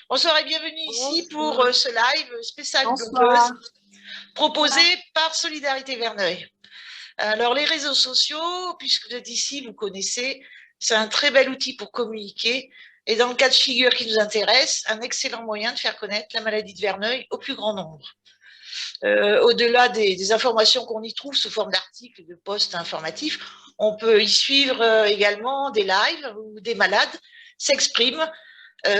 Bonsoir et bienvenue ici pour Bonsoir. ce live spécial blogueuse Bonsoir. proposé par Solidarité Verneuil. Alors les réseaux sociaux, puisque vous êtes ici, vous connaissez, c'est un très bel outil pour communiquer et dans le cas de figure qui nous intéresse, un excellent moyen de faire connaître la maladie de Verneuil au plus grand nombre. Au-delà des informations qu'on y trouve sous forme d'articles, de posts informatifs, on peut y suivre également des lives où des malades s'expriment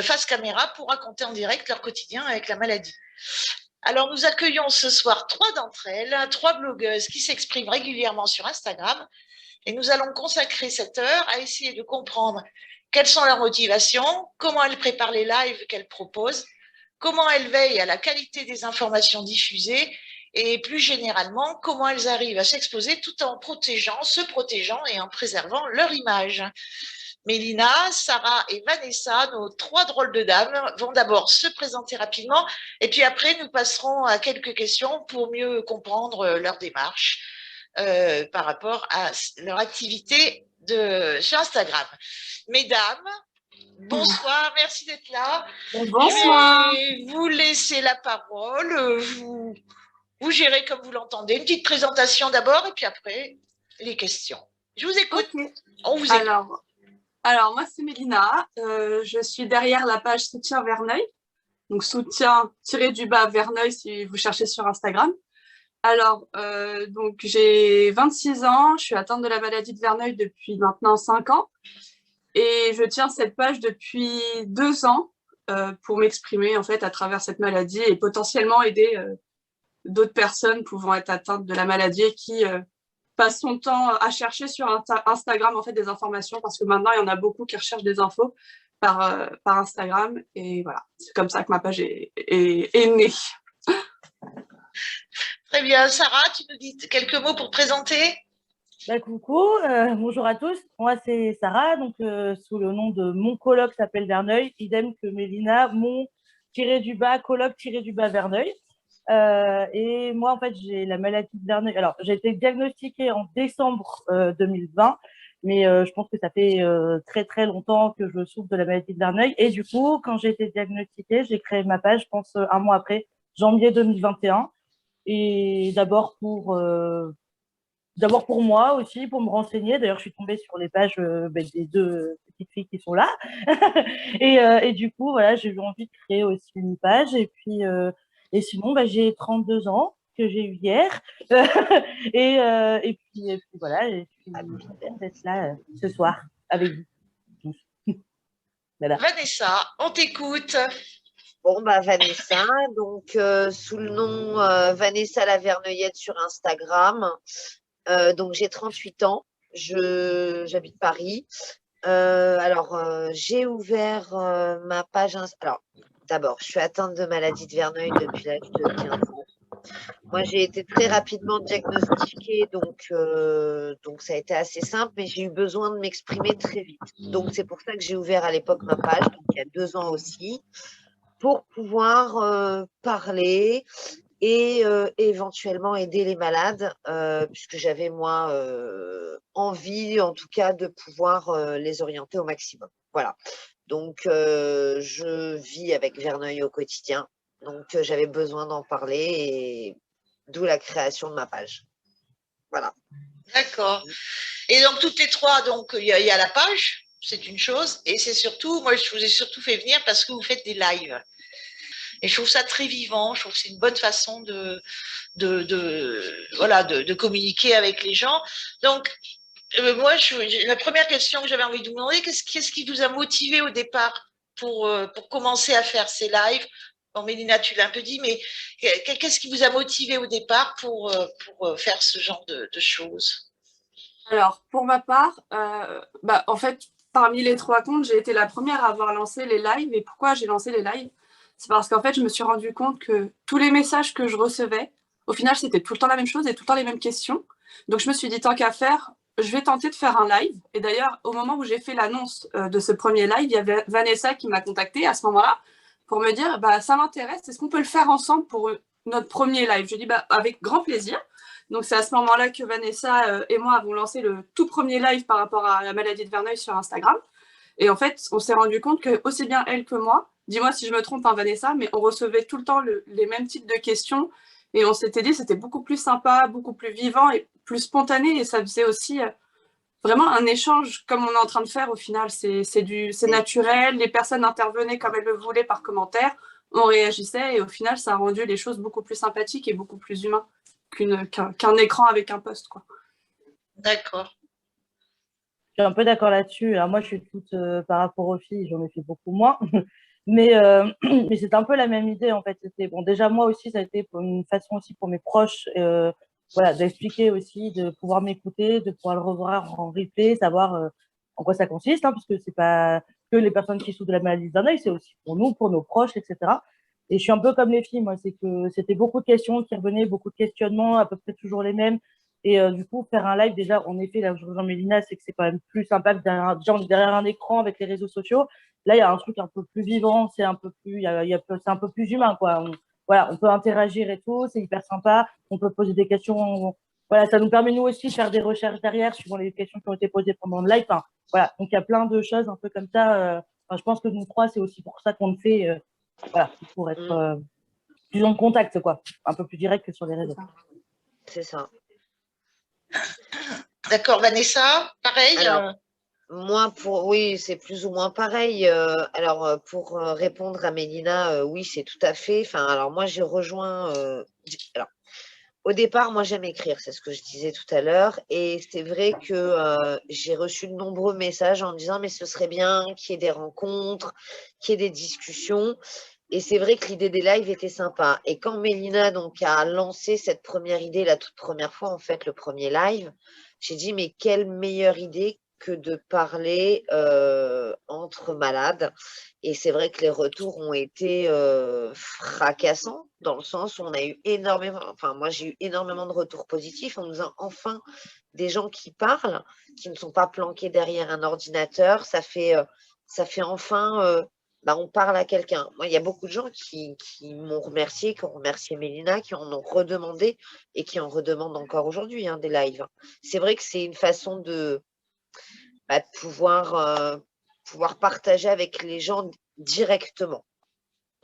face caméra pour raconter en direct leur quotidien avec la maladie. Alors, nous accueillons ce soir 3 d'entre elles, 3 blogueuses qui s'expriment régulièrement sur Instagram et nous allons consacrer cette heure à essayer de comprendre quelles sont leurs motivations, comment elles préparent les lives qu'elles proposent, comment elles veillent à la qualité des informations diffusées et plus généralement, comment elles arrivent à s'exposer tout en se protégeant et en préservant leur image. Mélina, Sarah et Vanessa, nos 3 drôles de dames, vont d'abord se présenter rapidement et puis après, nous passerons à quelques questions pour mieux comprendre leur démarche par rapport à leur activité sur Instagram. Mesdames, bonsoir, merci d'être là. Je Bonsoir. vais vous laisser la parole. Vous gérez comme vous l'entendez. Une petite présentation d'abord et puis après, les questions. Je vous écoute. Ok. On vous écoute. Alors moi, c'est Mélina. Je suis derrière la page Soutien Verneuil. Donc, soutien-du-bas Verneuil si vous cherchez sur Instagram. Alors, donc j'ai 26 ans. Je suis atteinte de la maladie de Verneuil depuis maintenant 5 ans. Et je tiens cette page depuis 2 ans pour m'exprimer en fait à travers cette maladie et potentiellement aider d'autres personnes pouvant être atteintes de la maladie et qui passe son temps à chercher sur Instagram en fait des informations parce que maintenant il y en a beaucoup qui recherchent des infos par Instagram et voilà, c'est comme ça que ma page est née. Très bien. Sarah, tu nous dis quelques mots pour présenter? Coucou, bonjour à tous. Moi, c'est Sarah, donc sous le nom de mon coloc s'appelle Verneuil, idem que Mélina, mon coloc Verneuil. Et moi, en fait, j'ai la maladie de Verneuil. Alors, j'ai été diagnostiquée en décembre 2020, mais je pense que ça fait très très longtemps que je souffre de la maladie de Verneuil. Et du coup, quand j'ai été diagnostiquée, j'ai créé ma page, je pense, un mois après, janvier 2021. Et d'abord pour moi aussi, pour me renseigner. D'ailleurs, je suis tombée sur les pages des 2 petites filles qui sont là. Et du coup, voilà, j'ai eu envie de créer aussi une page. Et sinon, j'ai 32 ans que j'ai eu hier. Et puis voilà, je suis contente d'être là ce soir avec vous tous. Voilà. Vanessa, on t'écoute. Bon, Vanessa, donc sous le nom Vanessa la Verneuillette sur Instagram. Donc j'ai 38 ans, j'habite Paris. J'ai ouvert ma page. Alors, d'abord, je suis atteinte de maladie de Verneuil depuis l'âge de 15 ans. Moi, j'ai été très rapidement diagnostiquée, donc ça a été assez simple, mais j'ai eu besoin de m'exprimer très vite. Donc, c'est pour ça que j'ai ouvert à l'époque ma page, donc il y a 2 ans aussi, pour pouvoir parler et éventuellement aider les malades, puisque j'avais, moi, envie, en tout cas, de pouvoir les orienter au maximum. Voilà. Donc, je vis avec Verneuil au quotidien. Donc, j'avais besoin d'en parler et d'où la création de ma page. Voilà. D'accord. Et donc, toutes les 3, donc il y a la page, c'est une chose, et c'est surtout, moi, je vous ai surtout fait venir parce que vous faites des lives. Et je trouve ça très vivant, je trouve que c'est une bonne façon de communiquer avec les gens. Donc, moi, la première question que j'avais envie de vous demander, qu'est-ce qui vous a motivé au départ pour commencer à faire ces lives? Bon, Mélina, tu l'as un peu dit, mais qu'est-ce qui vous a motivé au départ pour faire ce genre de choses? Alors, pour ma part, en fait, parmi les 3 comptes, j'ai été la première à avoir lancé les lives. Et pourquoi j'ai lancé les lives? C'est parce qu'en fait, je me suis rendu compte que tous les messages que je recevais, au final, c'était tout le temps la même chose et tout le temps les mêmes questions. Donc, je me suis dit, tant qu'à faire, je vais tenter de faire un live. Et d'ailleurs, au moment où j'ai fait l'annonce de ce premier live, il y avait Vanessa qui m'a contactée à ce moment-là pour me dire, ça m'intéresse, est-ce qu'on peut le faire ensemble pour notre premier live? Je dis, avec grand plaisir. Donc, c'est à ce moment-là que Vanessa et moi avons lancé le tout premier live par rapport à la maladie de Verneuil sur Instagram. Et en fait, on s'est rendu compte que aussi bien elle que moi, dis-moi si je me trompe, hein, Vanessa, mais on recevait tout le temps les mêmes types de questions et on s'était dit c'était beaucoup plus sympa, beaucoup plus vivant et plus spontané et ça faisait aussi vraiment un échange comme on est en train de faire au final. C'est naturel, les personnes intervenaient comme elles le voulaient par commentaire, on réagissait et au final ça a rendu les choses beaucoup plus sympathiques et beaucoup plus humains qu'un écran avec un post, quoi. D'accord. Je suis un peu d'accord là-dessus. Alors moi, je suis toute par rapport aux filles, j'en ai fait beaucoup moins. Mais, mais c'est un peu la même idée, en fait. C'était, bon, déjà, moi aussi, ça a été pour une façon aussi pour mes proches, voilà, d'expliquer aussi, de pouvoir m'écouter, de pouvoir le revoir en replay, savoir en quoi ça consiste, hein, parce que c'est pas que les personnes qui souffrent de la maladie d'un œil, c'est aussi pour nous, pour nos proches, etc. Et je suis un peu comme les filles, moi, c'est que c'était beaucoup de questions qui revenaient, beaucoup de questionnements, à peu près toujours les mêmes. Et du coup, faire un live, déjà, en effet, là où je rejoins Mélina, c'est que c'est quand même plus sympa que derrière un écran avec les réseaux sociaux. Là, il y a un truc un peu plus vivant, c'est un peu plus, c'est un peu plus humain, quoi. Voilà, on peut interagir et tout, c'est hyper sympa. On peut poser des questions. Voilà, ça nous permet nous aussi de faire des recherches derrière, suivant les questions qui ont été posées pendant le live. Enfin, voilà, donc il y a plein de choses un peu comme ça. Enfin, je pense que nous trois, c'est aussi pour ça qu'on le fait. Voilà, pour être plus en contact, quoi, un peu plus direct que sur les réseaux. C'est ça. D'accord, Vanessa, pareil. Alors, moi, oui, c'est plus ou moins pareil. Alors, pour répondre à Mélina, oui, c'est tout à fait. Enfin, alors moi, j'ai rejoint. Alors, au départ, moi, j'aime écrire, c'est ce que je disais tout à l'heure. Et c'est vrai que j'ai reçu de nombreux messages en me disant, mais ce serait bien qu'il y ait des rencontres, qu'il y ait des discussions. Et c'est vrai que l'idée des lives était sympa. Et quand Mélina donc, a lancé cette première idée, la toute première fois, en fait, le premier live, j'ai dit, mais quelle meilleure idée que de parler entre malades. Et c'est vrai que les retours ont été fracassants, dans le sens où on a eu énormément, enfin moi j'ai eu énormément de retours positifs en nous disant enfin des gens qui parlent, qui ne sont pas planqués derrière un ordinateur, ça fait enfin on parle à quelqu'un. Moi, il y a beaucoup de gens qui m'ont remercié, qui ont remercié Mélina, qui en ont redemandé et qui en redemandent encore aujourd'hui des lives. C'est vrai que c'est une façon de pouvoir partager avec les gens directement.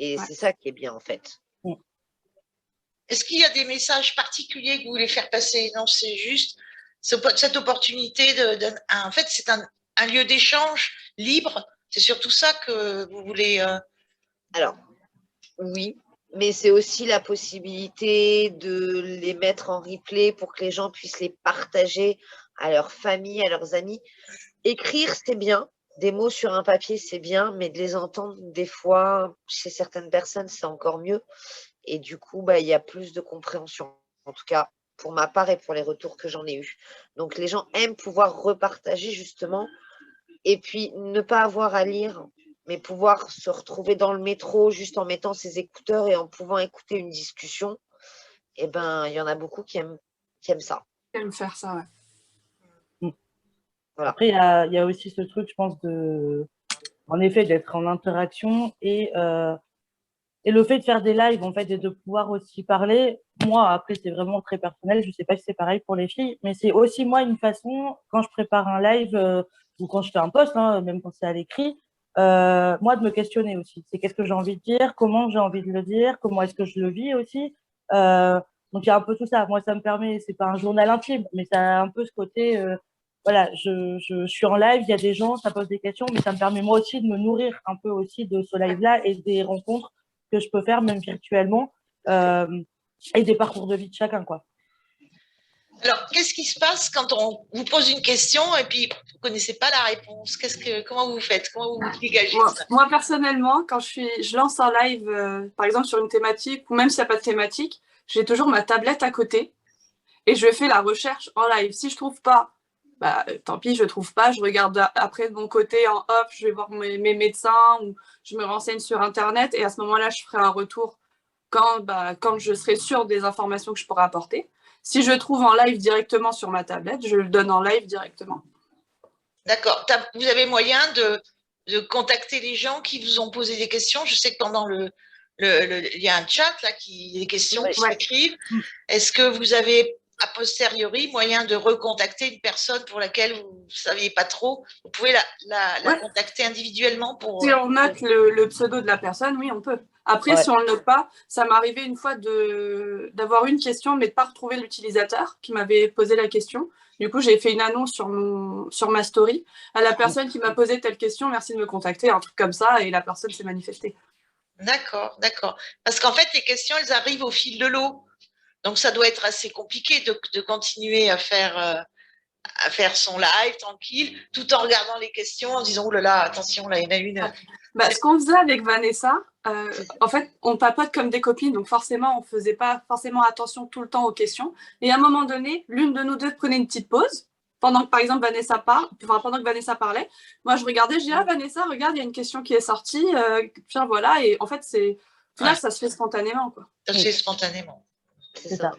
Et c'est ça qui est bien, en fait. Est-ce qu'il y a des messages particuliers que vous voulez faire passer? Non, c'est juste cette opportunité en fait, c'est un lieu d'échange libre. C'est surtout ça que vous voulez. Alors, oui, mais c'est aussi la possibilité de les mettre en replay pour que les gens puissent les partager à leur famille, à leurs amis. Écrire, c'est bien. Des mots sur un papier, c'est bien, mais de les entendre, des fois, chez certaines personnes, c'est encore mieux. Et du coup, il y a plus de compréhension. En tout cas, pour ma part et pour les retours que j'en ai eus. Donc, les gens aiment pouvoir repartager, justement, et puis ne pas avoir à lire, mais pouvoir se retrouver dans le métro juste en mettant ses écouteurs et en pouvant écouter une discussion. Eh ben, il y en a beaucoup qui aiment ça. Qui aiment faire ça, ouais. Voilà. Après, il y a aussi ce truc, je pense, en effet, d'être en interaction et le fait de faire des lives, en fait, et de pouvoir aussi parler, moi, après, c'est vraiment très personnel, je sais pas si c'est pareil pour les filles, mais c'est aussi, moi, une façon, quand je prépare un live ou quand je fais un post, même quand c'est à l'écrit, moi, de me questionner aussi. C'est qu'est-ce que j'ai envie de dire, comment j'ai envie de le dire, comment est-ce que je le vis aussi. Donc, il y a un peu tout ça. Moi, ça me permet, c'est pas un journal intime, mais ça a un peu ce côté, voilà, je suis en live, il y a des gens, ça pose des questions, mais ça me permet moi aussi de me nourrir un peu aussi de ce live-là et des rencontres que je peux faire même virtuellement et des parcours de vie de chacun, quoi. Alors, qu'est-ce qui se passe quand on vous pose une question et puis vous ne connaissez pas la réponse? Comment vous faites? Comment vous vous dégagez ça? Moi, personnellement, quand je lance un live, par exemple sur une thématique, ou même s'il n'y a pas de thématique, j'ai toujours ma tablette à côté et je fais la recherche en live. Si je ne trouve pas, tant pis, je ne trouve pas. Je regarde après de mon côté en off, je vais voir mes médecins ou je me renseigne sur Internet et à ce moment-là, je ferai un retour quand je serai sûre des informations que je pourrai apporter. Si je trouve en live directement sur ma tablette, je le donne en live directement. D'accord. Vous avez moyen de contacter les gens qui vous ont posé des questions? Je sais que pendant il y a un chat là, des questions qui s'écrivent. Est-ce que vous avez a posteriori moyen de recontacter une personne pour laquelle vous ne saviez pas trop. Vous pouvez la contacter individuellement pour… Si on note le pseudo de la personne, oui, on peut. Après, si on ne le note pas, ça m'est arrivé une fois d'avoir une question, mais de ne pas retrouver l'utilisateur qui m'avait posé la question. Du coup, j'ai fait une annonce sur ma story à la personne qui m'a posé telle question, merci de me contacter, un truc comme ça, et la personne s'est manifestée. D'accord, d'accord. Parce qu'en fait, les questions, elles arrivent au fil de l'eau. Donc, ça doit être assez compliqué de continuer à faire son live tranquille, tout en regardant les questions, en disant, oh là là, attention, là, il y en a une. Ce qu'on faisait avec Vanessa, en fait, on papote comme des copines, donc forcément, on ne faisait pas forcément attention tout le temps aux questions. Et à un moment donné, l'une de nous deux prenait une petite pause, pendant que, par exemple, pendant que Vanessa parlait. Moi, je regardais, je disais, ah, Vanessa, regarde, il y a une question qui est sortie, tiens, voilà. Et en fait, là, ça se fait spontanément, quoi. Ça se fait spontanément. C'est ça.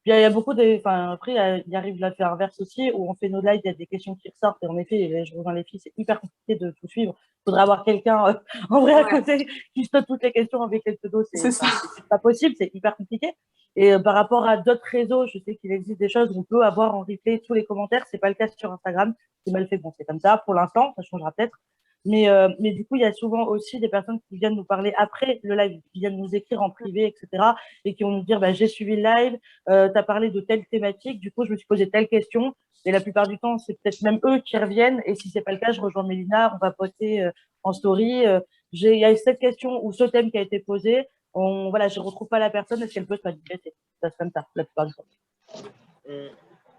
Puis il y a beaucoup de. Enfin, après, il arrive l'effet inverse aussi, où on fait nos lives, il y a des questions qui ressortent, et en effet, je rejoins les filles, c'est hyper compliqué de tout suivre. Il faudra avoir quelqu'un en vrai à côté qui stoppe toutes les questions avec les pseudos. C'est pas possible, c'est hyper compliqué. Et par rapport à d'autres réseaux, je sais qu'il existe des choses où on peut avoir en replay tous les commentaires. C'est pas le cas sur Instagram. C'est mal fait. Bon, c'est comme ça pour l'instant, ça changera peut-être. Mais du coup, il y a souvent aussi des personnes qui viennent nous parler après le live, qui viennent nous écrire en privé, etc. et qui vont nous dire, bah, j'ai suivi le live, tu as parlé de telle thématique, du coup, je me suis posé telle question. Et la plupart du temps, c'est peut-être même eux qui reviennent. Et si c'est pas le cas, je rejoins Mélina, on va poster en story. Il y a cette question ou ce thème qui a été posé. Voilà, je retrouve pas la personne, est-ce qu'elle peut se manifester? Ça se comme ça, la plupart du temps.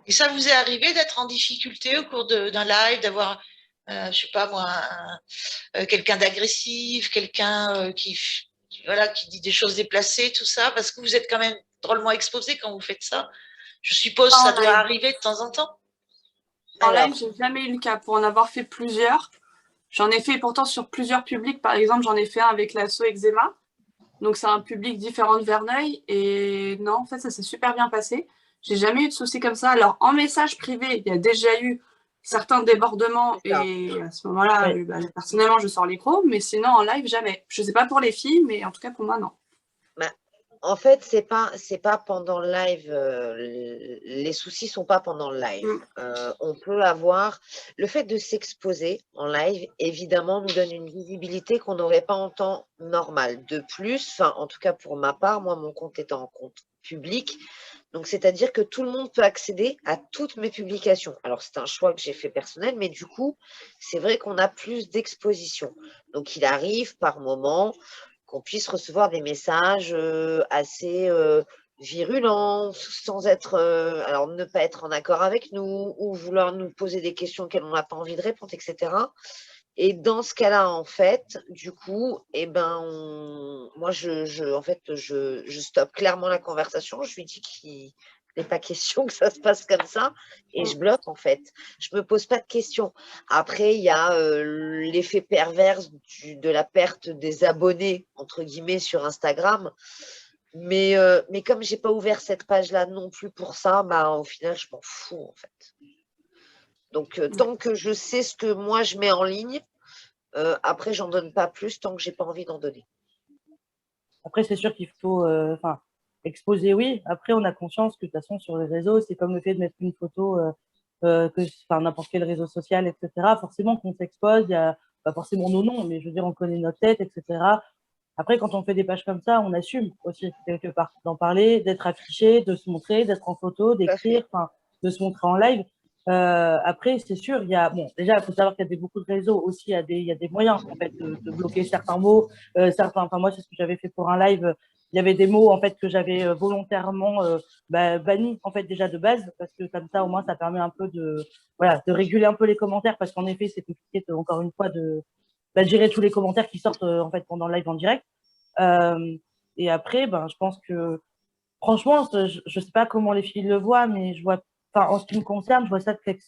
Et ça vous est arrivé d'être en difficulté au cours d'un live, d'avoir je sais pas moi, quelqu'un d'agressif, quelqu'un qui dit des choses déplacées, tout ça, parce que vous êtes quand même drôlement exposé quand vous faites ça. Je suppose que ça doit arriver de temps en temps. En live, j'ai jamais eu le cas. Pour en avoir fait plusieurs, j'en ai fait pourtant sur plusieurs publics. Par exemple, j'en ai fait un avec l'asso Eczéma. Donc, c'est un public différent de Verneuil. Et non, en fait, ça s'est super bien passé. J'ai jamais eu de soucis comme ça. Alors, en message privé, il y a déjà eu certains débordements. Et à ce moment-là, personnellement, je sors les crocs. Mais sinon, en live, jamais. Je sais pas pour les filles, mais en tout cas, pour moi, non. En fait, c'est pas pendant le live. Les soucis sont pas pendant le live. On peut avoir le fait de s'exposer en live, évidemment, nous donne une visibilité qu'on n'aurait pas en temps normal. De plus, en tout cas pour ma part, moi, mon compte est en compte public. Donc, c'est-à-dire que tout le monde peut accéder à toutes mes publications. Alors, c'est un choix que j'ai fait personnel, mais du coup, c'est vrai qu'on a plus d'exposition. Donc, il arrive par moment qu'on puisse recevoir des messages assez virulents, sans être, alors ne pas être en accord avec nous, ou vouloir nous poser des questions auxquelles on n'a pas envie de répondre, etc. Et dans ce cas-là, en fait, du coup, moi, en fait, je stoppe clairement la conversation. Je lui dis qu'il n'est pas question que ça se passe comme ça, et je bloque, en fait. Je ne me pose pas de questions. Après, il y a l'effet pervers de la perte des abonnés, entre guillemets, sur Instagram. Mais comme je n'ai pas ouvert cette page-là non plus pour ça, au final, je m'en fous, en fait. Donc, tant que je sais ce que moi, je mets en ligne, après, j'en donne pas plus tant que j'ai pas envie d'en donner. Après, c'est sûr qu'il faut exposer, oui. Après, on a conscience que de toute façon, sur les réseaux, c'est comme le fait de mettre une photo, n'importe quel réseau social, etc. Forcément qu'on s'expose, il y a pas forcément nos noms, mais je veux dire, on connaît notre tête, etc. Après, quand on fait des pages comme ça, on assume aussi, quelque part, d'en parler, d'être affiché, de se montrer, d'être en photo, d'écrire, de se montrer en live. Après, c'est sûr, déjà, il faut savoir qu'il y a beaucoup de réseaux aussi, il y a des moyens, en fait, de bloquer certains mots, moi, c'est ce que j'avais fait pour un live. Il y avait des mots, en fait, que j'avais volontairement bannis, en fait, déjà de base, parce que comme ça, au moins, ça permet un peu de réguler un peu les commentaires, parce qu'en effet, c'est compliqué, encore une fois, de gérer tous les commentaires qui sortent, en fait, pendant le live en direct. Et après, je pense que, franchement, je sais pas comment les filles le voient, mais je vois, en ce qui me concerne, je vois ça, c'est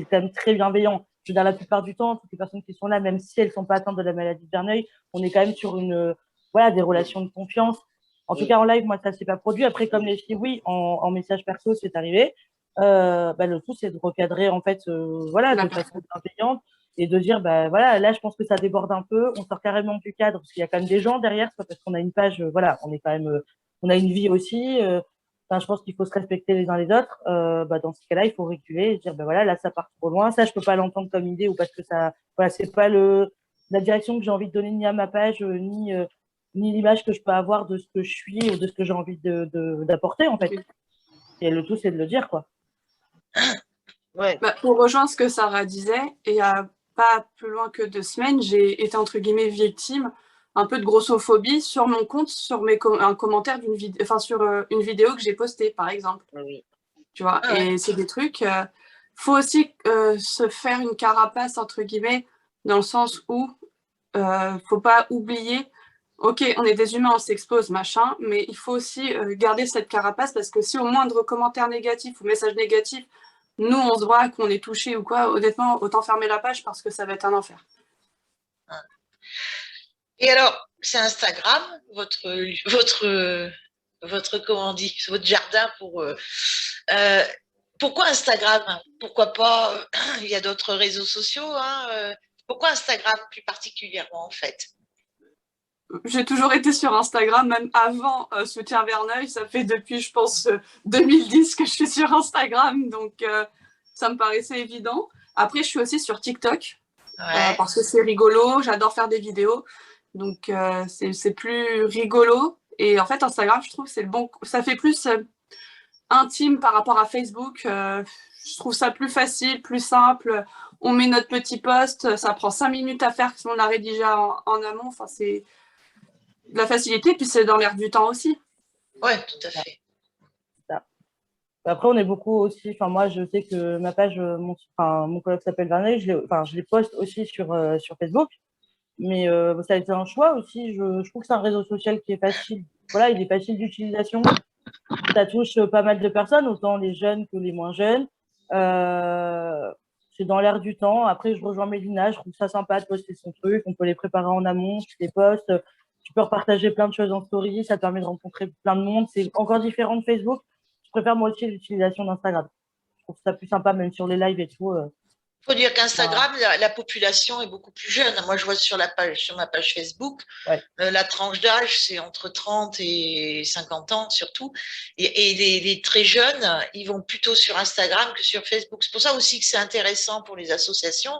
quand même très bienveillant. Je veux dire, la plupart du temps, toutes les personnes qui sont là, même si elles sont pas atteintes de la maladie de Verneuil, on est quand même sur des relations de confiance. En tout cas, en live, moi, ça s'est pas produit. Après, comme les filles, oui, en message perso, c'est arrivé. Le tout, c'est de recadrer, en fait, de façon bienveillante et de dire, là, je pense que ça déborde un peu. On sort carrément du cadre parce qu'il y a quand même des gens derrière, soit parce qu'on a une page, on est quand même, on a une vie aussi. enfin, je pense qu'il faut se respecter les uns les autres. Dans ce cas-là, il faut reculer et dire, voilà, là, ça part trop loin. Ça, je peux pas l'entendre comme idée ou parce que ça, voilà, c'est pas la direction que j'ai envie de donner ni à ma page, ni l'image que je peux avoir de ce que je suis ou de ce que j'ai envie d'apporter, en fait. Et le tout, c'est de le dire, quoi. Ouais. Pour rejoindre ce que Sarah disait, et il n'y a pas plus loin que 2 semaines, j'ai été entre guillemets victime un peu de grossophobie sur mon compte, sur un commentaire d'une vidéo, enfin sur une vidéo que j'ai postée, par exemple. Oui. Tu vois, et c'est des trucs. Faut aussi se faire une carapace entre guillemets, dans le sens où faut pas oublier. Ok, on est des humains, on s'expose, machin, mais il faut aussi garder cette carapace parce que si au moindre commentaire négatif ou message négatif, nous, on se voit qu'on est touché ou quoi, honnêtement, autant fermer la page parce que ça va être un enfer. Et alors, c'est Instagram, comment on dit, votre jardin pour. Pourquoi Instagram? Pourquoi pas il y a d'autres réseaux sociaux, hein, pourquoi Instagram plus particulièrement en fait? J'ai toujours été sur Instagram, même avant Soutien Verneuil. Ça fait depuis, je pense, 2010 que je suis sur Instagram, donc ça me paraissait évident. Après, je suis aussi sur TikTok parce que c'est rigolo. J'adore faire des vidéos, donc c'est plus rigolo. Et en fait, Instagram, je trouve, c'est le bon. Ça fait plus intime par rapport à Facebook. Je trouve ça plus facile, plus simple. On met notre petit post, ça prend 5 minutes à faire si on l'a rédigé en amont. Enfin, c'est de la facilité, puis c'est dans l'air du temps aussi. Ouais, tout à fait. Après, on est beaucoup aussi. Enfin, moi, je sais que ma page, mon collègue s'appelle Verneuil. Je les poste aussi sur Facebook. Mais ça a été un choix aussi. Je trouve que c'est un réseau social qui est facile. Voilà, il est facile d'utilisation. Ça touche pas mal de personnes, autant les jeunes que les moins jeunes. C'est dans l'air du temps. Après, je rejoins Mélina. Je trouve ça sympa de poster son truc. On peut les préparer en amont. Tu les postes. Tu peux repartager plein de choses en story. Ça te permet de rencontrer plein de monde. C'est encore différent de Facebook. Je préfère moi aussi l'utilisation d'Instagram. Je trouve ça plus sympa, même sur les lives et tout. Il faut dire qu'Instagram, la population est beaucoup plus jeune. Moi, je vois sur ma page Facebook, la tranche d'âge, c'est entre 30 et 50 ans surtout. Et les très jeunes, ils vont plutôt sur Instagram que sur Facebook. C'est pour ça aussi que c'est intéressant pour les associations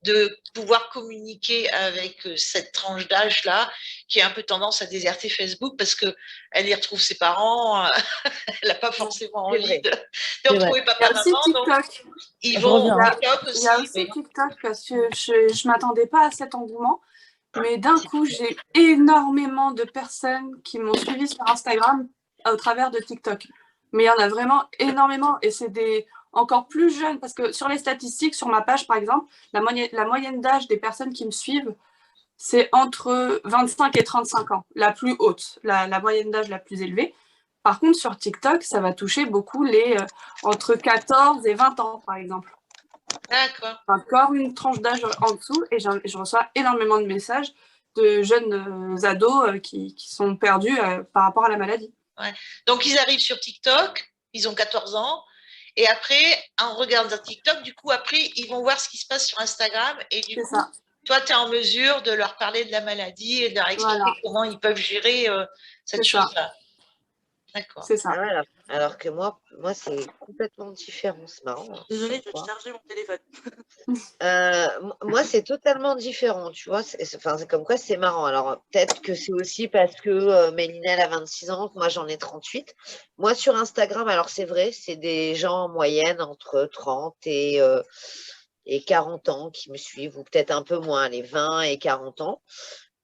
de pouvoir communiquer avec cette tranche d'âge-là, qui a un peu tendance à déserter Facebook parce qu'elle y retrouve ses parents, elle n'a pas forcément envie de retrouver papa, maman. Donc, ils vont TikTok aussi. Il y a aussi TikTok parce que je ne m'attendais pas à cet engouement, mais d'un coup, j'ai énormément de personnes qui m'ont suivi sur Instagram au travers de TikTok. Mais il y en a vraiment énormément et c'est des encore plus jeunes parce que sur les statistiques, sur ma page par exemple, la moyenne d'âge des personnes qui me suivent, c'est entre 25 et 35 ans, la plus haute, la moyenne d'âge la plus élevée. Par contre, sur TikTok, ça va toucher beaucoup les entre 14 et 20 ans, par exemple. D'accord. Encore une tranche d'âge en dessous et je reçois énormément de messages de jeunes ados qui sont perdus par rapport à la maladie. Ouais. Donc, ils arrivent sur TikTok, ils ont 14 ans, et après, en regardant TikTok, du coup, après, ils vont voir ce qui se passe sur Instagram, et du coup, toi, tu es en mesure de leur parler de la maladie et de leur expliquer comment ils peuvent gérer cette chose-là. D'accord. C'est ça. Alors que moi c'est complètement différent. C'est marrant. Désolée, je vais charger mon téléphone. Moi, c'est totalement différent, tu vois. C'est comme quoi, c'est marrant. Alors, peut-être que c'est aussi parce que Mélina, elle a 26 ans, que moi, j'en ai 38. Moi, sur Instagram, alors c'est vrai, c'est des gens en moyenne entre 30 et 40 ans qui me suivent, ou peut-être un peu moins, les 20 et 40 ans.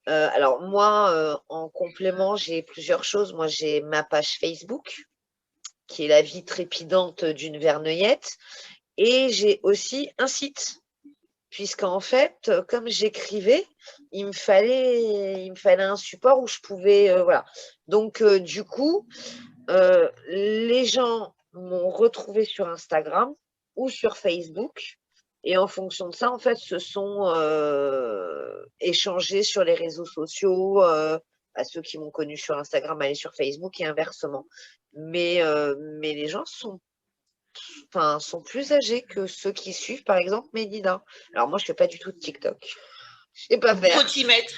Alors moi, en complément, j'ai plusieurs choses. Moi, j'ai ma page Facebook, qui est la vie trépidante d'une Verneuillette, et j'ai aussi un site, puisqu'en fait, comme j'écrivais, il me fallait un support où je pouvais, voilà. Donc, du coup, les gens m'ont retrouvé sur Instagram ou sur Facebook. Et en fonction de ça, en fait, se sont échangés sur les réseaux sociaux. À ceux qui m'ont connu sur Instagram, aller sur Facebook et inversement. Mais les gens sont plus âgés que ceux qui suivent, par exemple, Mélina. Alors moi, je ne fais pas du tout de TikTok. Je ne sais pas faire. Faut t'y mettre.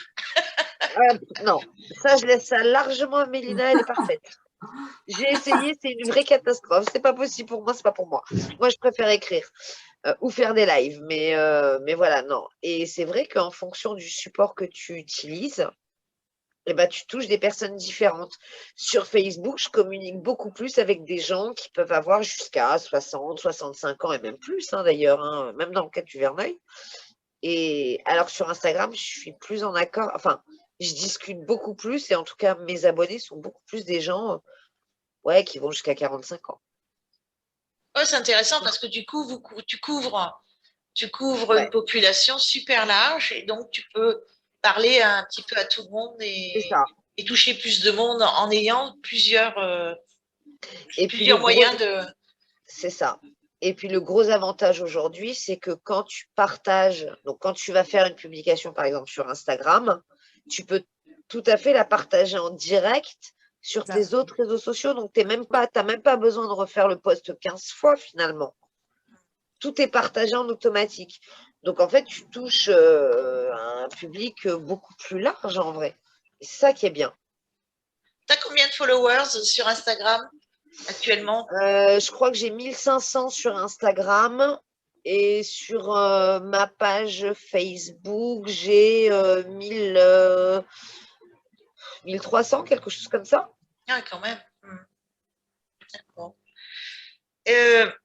Non, ça, je laisse ça largement à Mélina, elle est parfaite. J'ai essayé, c'est une vraie catastrophe. C'est pas possible pour moi, c'est pas pour moi. Moi, je préfère écrire ou faire des lives, mais voilà, non. Et c'est vrai qu'en fonction du support que tu utilises, eh ben, tu touches des personnes différentes. Sur Facebook, je communique beaucoup plus avec des gens qui peuvent avoir jusqu'à 60, 65 ans et même plus, hein, d'ailleurs, hein, même dans le cas du Verneuil. Et alors que sur Instagram, je suis plus en accord, enfin, je discute beaucoup plus et en tout cas, mes abonnés sont beaucoup plus des gens ouais, qui vont jusqu'à 45 ans. Ouais, c'est intéressant parce que du coup, tu couvres une Ouais, population super large et donc tu peux parler un petit peu à tout le monde c'est ça. et toucher plus de monde en ayant Et puis le plusieurs gros, moyens de… c'est ça. Et puis le gros avantage aujourd'hui, c'est que quand tu partages, donc quand tu vas faire une publication, par exemple sur Instagram, tu peux tout à fait la partager en direct sur tes autres réseaux sociaux. Donc, tu n'as même pas besoin de refaire le post 15 fois finalement. Tout est partagé en automatique. Donc, en fait, tu touches un public beaucoup plus large en vrai. Et c'est ça qui est bien. Tu as combien de followers sur Instagram actuellement? Je crois que j'ai 1500 sur Instagram et sur ma page Facebook, j'ai 1300, quelque chose comme ça. Ah, quand même. D'accord.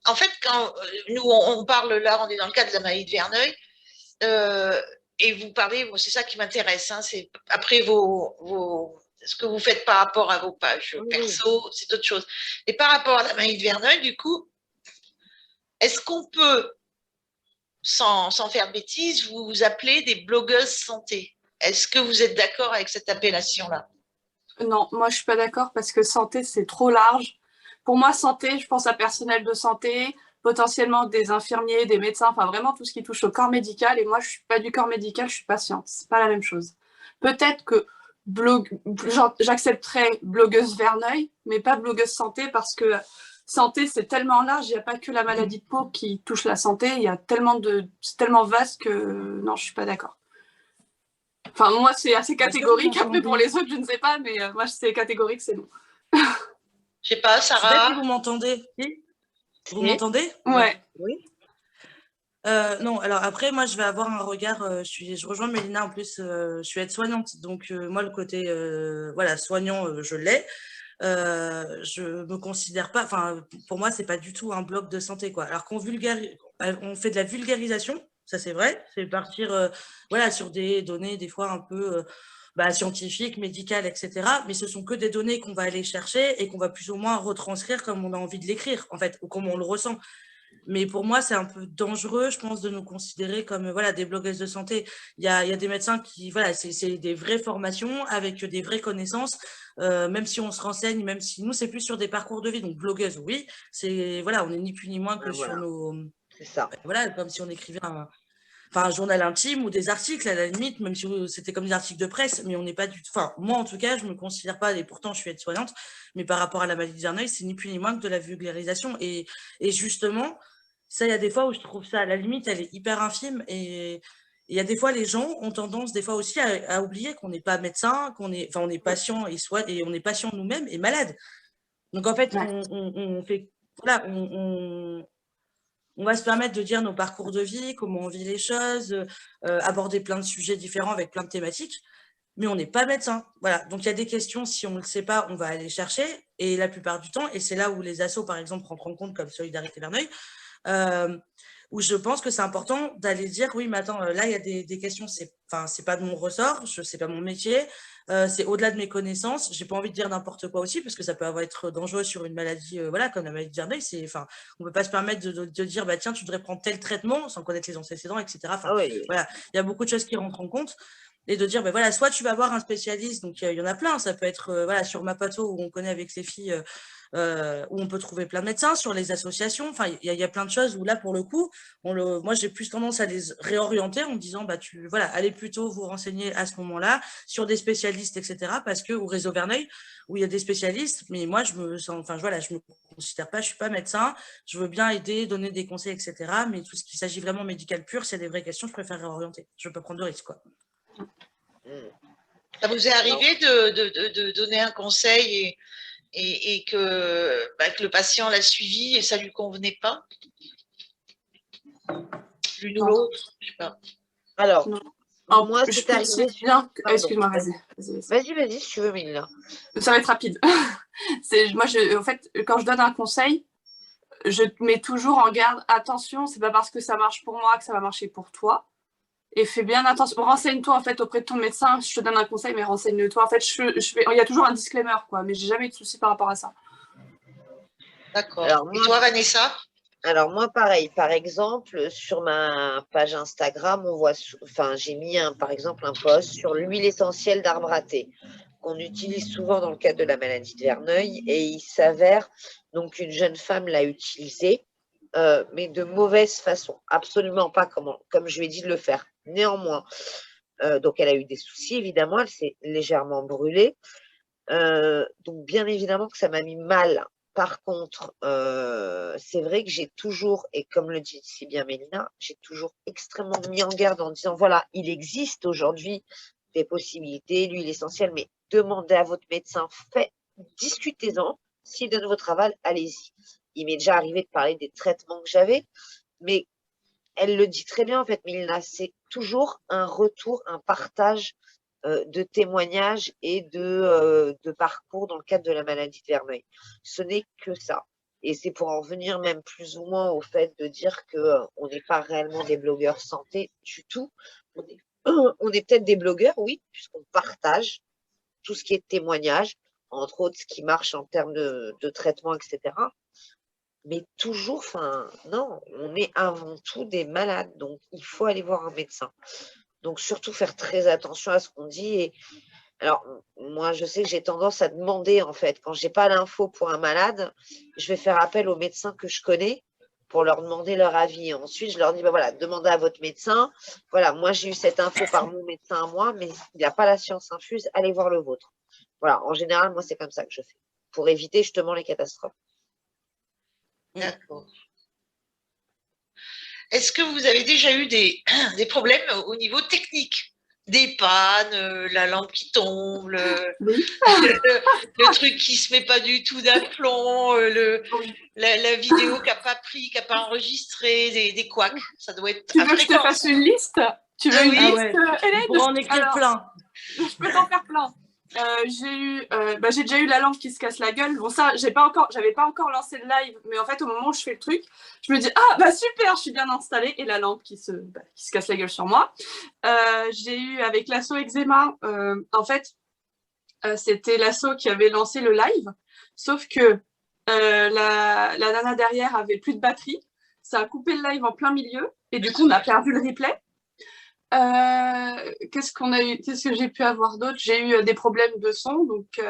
En fait, quand nous, on parle là, on est dans le cadre de la maladie de Verneuil, et vous parlez, moi, c'est ça qui m'intéresse, hein, c'est après ce que vous faites par rapport à vos pages Oui. perso, c'est autre chose. Et par rapport à la maladie de Verneuil, du coup, est-ce qu'on peut, sans faire de bêtises, vous appeler des blogueuses santé? Est-ce que vous êtes d'accord avec cette appellation-là? Non, moi je suis pas d'accord parce que santé c'est trop large. Pour moi, santé, je pense à personnel de santé, potentiellement des infirmiers, des médecins, enfin vraiment tout ce qui touche au corps médical. Et moi, je suis pas du corps médical, je suis patiente. C'est pas la même chose. Peut-être que j'accepterais blogueuse Verneuil, mais pas blogueuse santé parce que santé c'est tellement large. Il n'y a pas que la maladie de peau qui touche la santé. Il y a c'est tellement vaste que non, je suis pas d'accord. Enfin, moi, c'est assez catégorique. Après, pour les autres, je ne sais pas, mais moi, c'est catégorique, c'est non. Je sais pas, Je sais pas si Sarah? vous m'entendez. Vous Si. m'entendez? Ouais. Oui. Non, alors après, moi, je vais avoir un regard. Je rejoins Mélina en plus. Je suis aide-soignante, donc moi, le côté voilà soignant, je l'ai. Je me considère pas. Enfin, pour moi, c'est pas du tout un bloc de santé, quoi. Alors on fait de la vulgarisation, ça c'est vrai. C'est partir, voilà, sur des données des fois un peu scientifiques, médicales, etc. Mais ce sont que des données qu'on va aller chercher et qu'on va plus ou moins retranscrire comme on a envie de l'écrire, en fait, ou comme on le ressent. Mais pour moi, c'est un peu dangereux, je pense, de nous considérer comme voilà, des blogueuses de santé. Il y a des médecins qui, voilà, c'est des vraies formations avec des vraies connaissances, même si on se renseigne, même si nous, c'est plus sur des parcours de vie. Donc, blogueuse, oui, voilà, on n'est ni plus ni moins que sur Voilà, nos. c'est ça. Voilà, comme si on écrivait un journal intime ou des articles, à la limite, même si c'était comme des articles de presse, mais on n'est pas du tout. Enfin, moi, en tout cas, je me considère pas, et pourtant, je suis aide-soignante, mais par rapport à la maladie de Verneuil, c'est ni plus ni moins que de la vulgarisation. Et justement, ça, il y a des fois où je trouve ça, à la limite, elle est hyper infime. Et il y a des fois, les gens ont tendance, des fois aussi, à oublier qu'on n'est pas médecin, on est patient et on est patient nous-mêmes et malade. Donc, en fait, Ouais. on fait. Voilà, on va se permettre de dire nos parcours de vie, comment on vit les choses, aborder plein de sujets différents avec plein de thématiques, mais on n'est pas médecin. Voilà. Donc il y a des questions, si on ne le sait pas, on va aller chercher, et la plupart du temps, et c'est là où les assos, par exemple, rentrent en compte, comme Solidarité Verneuil, où je pense que c'est important d'aller dire, oui, mais attends, là, il y a des questions, c'est pas de mon ressort, c'est pas mon métier, c'est au-delà de mes connaissances. J'ai pas envie de dire n'importe quoi aussi, parce que ça peut être dangereux sur une maladie, voilà, comme la maladie de Verneuil. On peut pas se permettre de dire, bah tiens, tu devrais prendre tel traitement sans connaître les antécédents, etc. Ah oui. Voilà, il y a beaucoup de choses qui rentrent en compte. Et de dire, ben voilà, soit tu vas voir un spécialiste, donc il y en a plein, ça peut être voilà, sur Mapato, où on connaît avec les filles, où on peut trouver plein de médecins, sur les associations, enfin, il y a plein de choses où là, pour le coup, moi, j'ai plus tendance à les réorienter en disant, bah, voilà, allez plutôt vous renseigner à ce moment-là sur des spécialistes, etc. Parce que, au réseau Verneuil, où il y a des spécialistes, mais moi, je me considère pas, je suis pas médecin, je veux bien aider, donner des conseils, etc. Mais tout ce qui s'agit vraiment médical pur, c'est des vraies questions, je préfère réorienter. Je veux pas prendre de risques, quoi. Ça vous est arrivé de donner un conseil et que le patient l'a suivi et ça ne lui convenait pas? L'une ou l'autre, je sais pas. Alors, Non. moi, Je c'est peux arrivé. te dire que... Pardon. Excuse-moi, vas-y. Vas-y, si tu veux, Mélina. Ça va être rapide. Moi, en fait, quand je donne un conseil, je te mets toujours en garde. Attention, c'est pas parce que ça marche pour moi que ça va marcher pour toi. Et fais bien attention. Renseigne-toi en fait auprès de ton médecin. Je te donne un conseil, mais renseigne-toi. En fait, il y a toujours un disclaimer, quoi. Mais j'ai jamais eu de soucis par rapport à ça. D'accord. Alors, Et toi, Vanessa? Alors moi, pareil, par exemple, sur ma page Instagram, j'ai mis par exemple un post sur l'huile essentielle d'arbre à thé qu'on utilise souvent dans le cadre de la maladie de Verneuil et il s'avère donc une jeune femme l'a utilisé, mais de mauvaise façon, absolument pas comme je lui ai dit de le faire. Néanmoins, donc elle a eu des soucis évidemment, elle s'est légèrement brûlée, donc bien évidemment que ça m'a mis mal. Par contre, c'est vrai que j'ai toujours, et comme le dit si bien Mélina, j'ai toujours extrêmement mis en garde en disant, voilà, il existe aujourd'hui des possibilités, l'huile essentielle, mais demandez à votre médecin, discutez-en, s'il donne votre aval, allez-y. Il m'est déjà arrivé de parler des traitements que j'avais, mais elle le dit très bien en fait, Mélina, c'est toujours un retour, un partage de témoignages et de parcours dans le cadre de la maladie de Verneuil. Ce n'est que ça. Et c'est pour en venir même plus ou moins au fait de dire qu'on n'est pas réellement des blogueurs santé du tout. On est peut-être des blogueurs, oui, puisqu'on partage tout ce qui est témoignage, entre autres ce qui marche en termes de traitement, etc. Mais toujours, non, on est avant tout des malades, donc il faut aller voir un médecin. Donc, surtout faire très attention à ce qu'on dit. Et alors, moi, je sais que j'ai tendance à demander, en fait, quand je n'ai pas l'info pour un malade, je vais faire appel aux médecins que je connais pour leur demander leur avis. Et ensuite, je leur dis, voilà, demandez à votre médecin. Voilà, moi, j'ai eu cette info par mon médecin à moi, mais il n'y a pas la science infuse, allez voir le vôtre. Voilà, en général, moi, c'est comme ça que je fais, pour éviter justement les catastrophes. D'accord. Est-ce que vous avez déjà eu des problèmes au niveau technique? Des pannes, la lampe qui tombe, le truc qui se met pas du tout d'aplomb, la vidéo qui n'a pas pris, qui n'a pas enregistré, des couacs. Ça doit être Tu veux que je te fasse une liste? Tu veux une liste, Hélène? Pour en écrire plein. Je peux t'en faire plein. J'ai déjà eu la lampe qui se casse la gueule. Bon, ça, j'avais pas encore lancé le live, mais en fait, au moment où je fais le truc, je me dis, ah, bah super, je suis bien installée, et la lampe qui se casse la gueule sur moi. J'ai eu avec l'asso eczéma, en fait, c'était l'asso qui avait lancé le live, sauf que la nana derrière avait plus de batterie, ça a coupé le live en plein milieu, et du coup, on a perdu le replay. Qu'est-ce que j'ai pu avoir d'autre? J'ai eu des problèmes de son, donc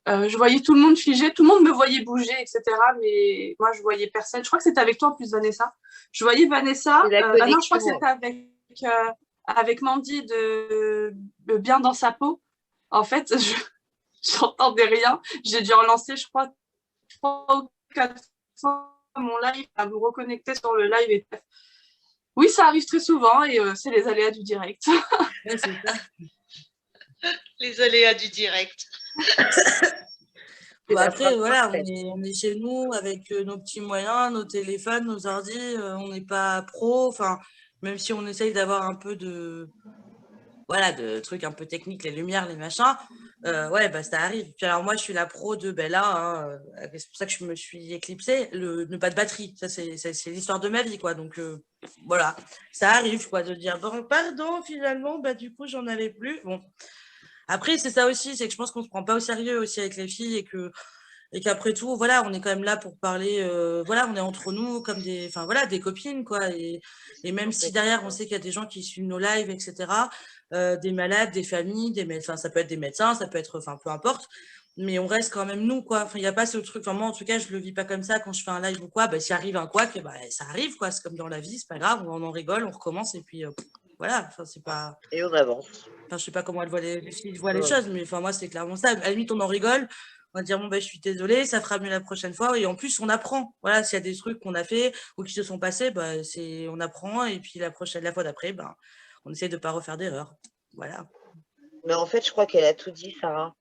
je voyais tout le monde figer, tout le monde me voyait bouger, etc. Mais moi, je voyais personne. Je crois que c'était avec toi en plus, Vanessa. Je voyais Vanessa. Non, je crois que c'était avec Mandy de Bien dans sa peau. En fait, j'entendais rien. J'ai dû relancer, je crois, 3 ou 4 fois mon live à me reconnecter sur le live. Et oui, ça arrive très souvent et c'est les aléas du direct. Ouais, c'est ça. Les aléas du direct. Après, voilà, on est chez nous avec nos petits moyens, nos téléphones, nos ordi, on n'est pas pro, enfin, même si on essaye d'avoir un peu de trucs un peu techniques, les lumières, les machins, ouais, bah ça arrive. Puis alors moi, je suis la pro de, ben là, hein, c'est pour ça que je me suis éclipsée, ne pas de batterie, ça c'est l'histoire de ma vie, quoi, donc voilà, ça arrive, quoi, de dire, bon, pardon, finalement, bah du coup, j'en avais plus, bon. Après, c'est ça aussi, c'est que je pense qu'on se prend pas au sérieux aussi avec les filles et qu'après tout, voilà, on est quand même là pour parler, voilà, on est entre nous comme des copines, quoi. Et même si derrière, on sait qu'il y a des gens qui suivent nos lives, etc., des malades, des familles, enfin, ça peut être des médecins, ça peut être, enfin, peu importe, mais on reste quand même nous, quoi. Enfin, il n'y a pas ce truc, enfin, moi, en tout cas, je le vis pas comme ça quand je fais un live ou quoi, bah, s'il arrive un couac, bah, ça arrive, quoi. C'est comme dans la vie, c'est pas grave, on en rigole, on recommence, et puis, voilà, enfin, c'est pas. Et on avance. Enfin, je sais pas comment les filles voient les choses, mais enfin, moi, c'est clairement ça. À la limite, on en rigole. On va dire, bon, ben, je suis désolée, ça fera mieux la prochaine fois. Et en plus, on apprend. Voilà, s'il y a des trucs qu'on a fait ou qui se sont passés, bah, on apprend. Et puis, la fois d'après, ben, on essaie de ne pas refaire d'erreur. Voilà. Mais en fait, je crois qu'elle a tout dit, Sarah.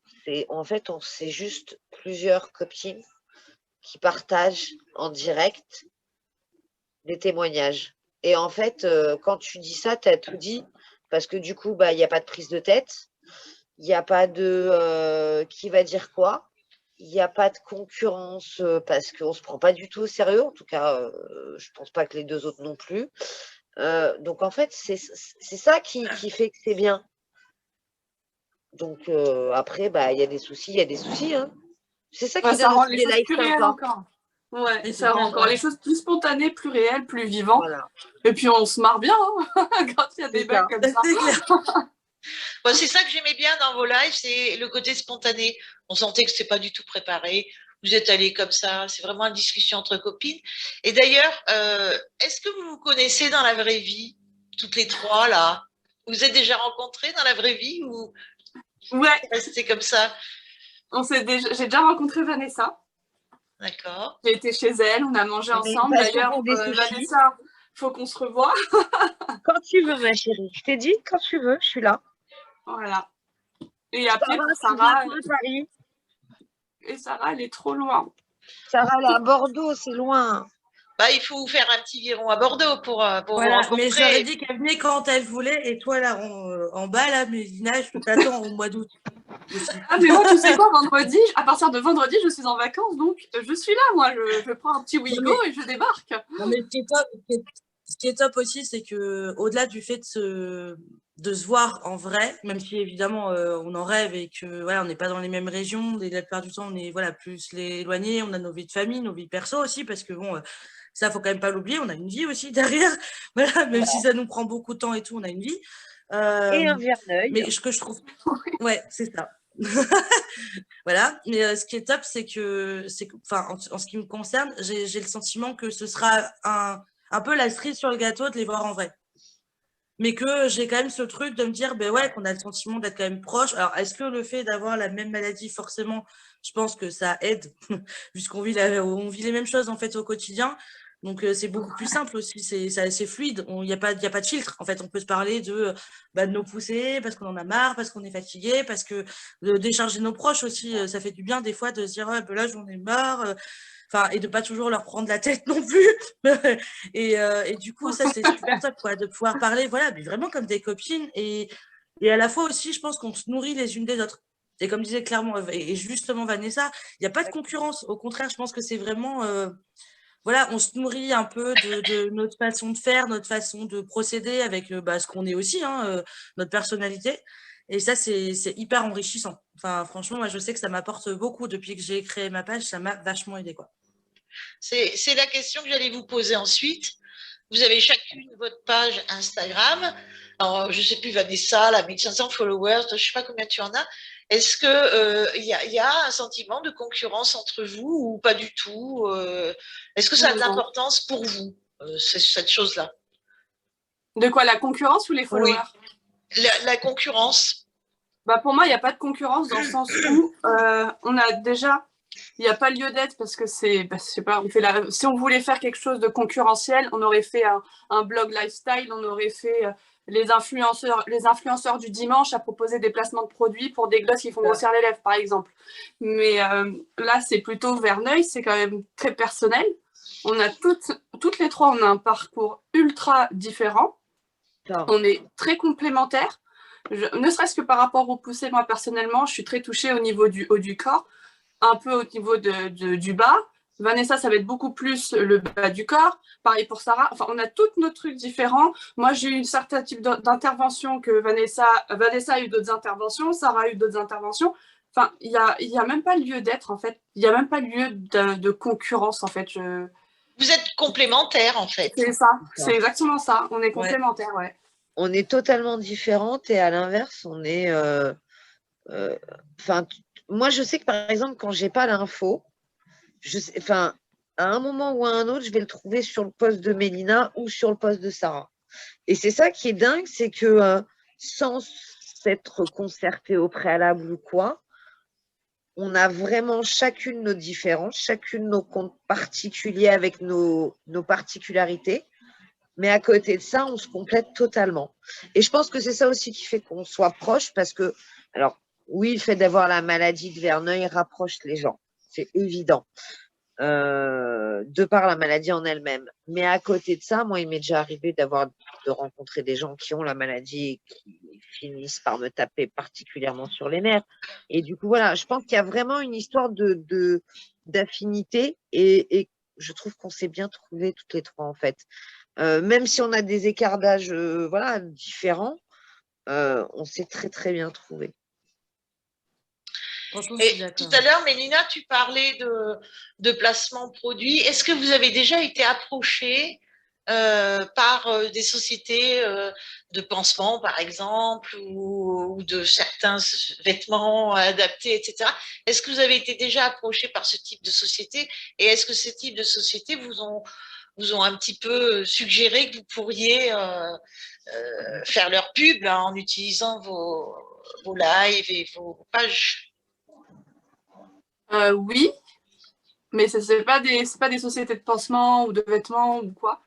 En fait, c'est juste plusieurs copines qui partagent en direct des témoignages. Et en fait, quand tu dis ça, tu as tout dit, parce que du coup, bah, il n'y a pas de prise de tête, il n'y a pas de qui va dire quoi, il n'y a pas de concurrence parce qu'on ne se prend pas du tout au sérieux. En tout cas, je ne pense pas que les deux autres non plus. Donc, en fait, c'est ça qui fait que c'est bien. Donc, après, bah, il y a des soucis, il y a des soucis. Hein. C'est ça qui Ça donne rend aussi les des choses lives plus réelles sympas. encore. Ouais, Et ça rend encore les choses plus spontanées, plus réelles, plus vivantes. Voilà. Et puis on se marre bien hein, quand il y a des C'est blagues ça. comme ça. C'est clair. Bon, c'est ça que j'aimais bien dans vos lives, c'est le côté spontané. On sentait que c'était pas du tout préparé. Vous êtes allés comme ça. C'est vraiment une discussion entre copines. Et d'ailleurs, est-ce que vous vous connaissez dans la vraie vie, toutes les trois là? Vous êtes déjà rencontrées dans la vraie vie ou Ouais, restez comme ça? j'ai déjà rencontré Vanessa. D'accord. J'ai été chez elle, on a mangé On a une ensemble. passion D'ailleurs, pour des sushis. Vanessa, faut qu'on se revoie. Quand tu veux, ma chérie. Je t'ai dit, quand tu veux, je suis là. Voilà. Et après, Sarah, pour tu viens Sarah, pas à Paris. et Sarah, elle est trop loin. Sarah, elle est à Bordeaux, c'est loin. Bah, il faut faire un petit virons à Bordeaux pour vous Voilà, mais rencontrer. j'aurais dit qu'elle venait quand elle voulait, et toi là en bas là, Mélina, je t'attends au mois d'août aussi. Ah, mais moi, tu sais quoi, vendredi, à partir de vendredi, je suis en vacances, donc je suis là, moi. Je prends un petit Wigo et je débarque. Non, mais ce qui est top aussi, c'est que au-delà du fait de se voir en vrai, même si évidemment on en rêve et que voilà, on n'est pas dans les mêmes régions, la plupart du temps on est voilà plus éloignés, on a nos vies de famille, nos vies perso aussi, parce que bon, ça faut quand même pas l'oublier, on a une vie aussi derrière, voilà, même si ça nous prend beaucoup de temps et tout, on a une vie. Et un Verneuil. Mais ce que je trouve, ouais, c'est ça. Voilà, mais ce qui est top, c'est que, enfin, en ce qui me concerne, j'ai le sentiment que ce sera un peu la cerise sur le gâteau de les voir en vrai. Mais que j'ai quand même ce truc de me dire, ben ouais, qu'on a le sentiment d'être quand même proche. Alors, est-ce que le fait d'avoir la même maladie, forcément, je pense que ça aide, puisqu'on vit, on vit les mêmes choses en fait au quotidien. Donc, c'est beaucoup plus simple aussi, c'est assez fluide. Il n'y a pas de filtre. En fait, on peut se parler de nos poussées, parce qu'on en a marre, parce qu'on est fatigué, parce que de décharger nos proches aussi, ça fait du bien des fois de se dire, ah, ben là, j'en ai marre. Enfin, et de pas toujours leur prendre la tête non plus. Et du coup, ça, c'est super top, quoi, de pouvoir parler, voilà, mais vraiment comme des copines. Et à la fois aussi, je pense qu'on se nourrit les unes des autres. Et comme disait clairement, et justement Vanessa, il n'y a pas de concurrence. Au contraire, je pense que c'est vraiment, voilà, on se nourrit un peu de notre façon de faire, notre façon de procéder avec ce qu'on est aussi, hein, notre personnalité. Et ça, c'est hyper enrichissant. Enfin, franchement, moi, je sais que ça m'apporte beaucoup. Depuis que j'ai créé ma page, ça m'a vachement aidé, quoi. C'est la question que j'allais vous poser ensuite. Vous avez chacune votre page Instagram. Alors, je ne sais plus, Vanessa, la 1500 followers, je ne sais pas combien tu en as. Est-ce qu'il y a un sentiment de concurrence entre vous ou pas du tout? Est-ce que ça a de l'importance pour vous, cette chose-là? De quoi, la concurrence ou les followers? La concurrence. Bah, pour moi, il n'y a pas de concurrence dans le sens où on a déjà, il n'y a pas lieu d'être parce que c'est, je sais pas, si on voulait faire quelque chose de concurrentiel, on aurait fait un blog lifestyle, on aurait fait les influenceurs du dimanche à proposer des placements de produits pour des gosses qui font grossir les lèvres, par exemple. Mais là, c'est plutôt Verneuil, c'est quand même très personnel. On a toutes les trois, on a un parcours ultra différent. On est très complémentaires. Ne serait-ce que par rapport au poussé, moi personnellement, je suis très touchée au niveau du haut du corps, un peu au niveau du bas. Vanessa, ça va être beaucoup plus le bas du corps. Pareil pour Sarah. Enfin, on a tous nos trucs différents. Moi, j'ai eu un certain type d'intervention que Vanessa a eu d'autres interventions, Sarah a eu d'autres interventions. Enfin, il y a même pas lieu d'être, en fait. Il n'y a même pas lieu de concurrence, en fait. Vous êtes complémentaires, en fait. C'est ça. C'est exactement ça. On est complémentaires, ouais. On est totalement différentes et à l'inverse, on est. Moi, je sais que par exemple, quand j'ai pas l'info, à un moment ou à un autre, je vais le trouver sur le poste de Mélina ou sur le poste de Sarah. Et c'est ça qui est dingue, c'est que sans s'être concerté au préalable ou quoi, on a vraiment chacune nos différences, chacune nos comptes particuliers avec nos particularités. Mais à côté de ça, on se complète totalement. Et je pense que c'est ça aussi qui fait qu'on soit proche parce que, alors, oui, le fait d'avoir la maladie de Verneuil rapproche les gens. C'est évident. De par la maladie en elle-même. Mais à côté de ça, moi, il m'est déjà arrivé de rencontrer des gens qui ont la maladie et qui finissent par me taper particulièrement sur les nerfs. Et du coup, voilà, je pense qu'il y a vraiment une histoire d'affinité et je trouve qu'on s'est bien trouvés toutes les trois, en fait. Même si on a des écarts d'âge voilà, différents, on s'est très, très bien trouvés. Et tout à l'heure, Mélina, tu parlais de placement produit. Est-ce que vous avez déjà été approché par des sociétés de pansement, par exemple, ou de certains vêtements adaptés, etc. Est-ce que vous avez été déjà approché par ce type de société? Et est-ce que ce type de société vous ont un petit peu suggéré que vous pourriez faire leur pub là, en utilisant vos lives et vos pages? Oui, mais ce n'est pas des sociétés de pansement ou de vêtements ou quoi.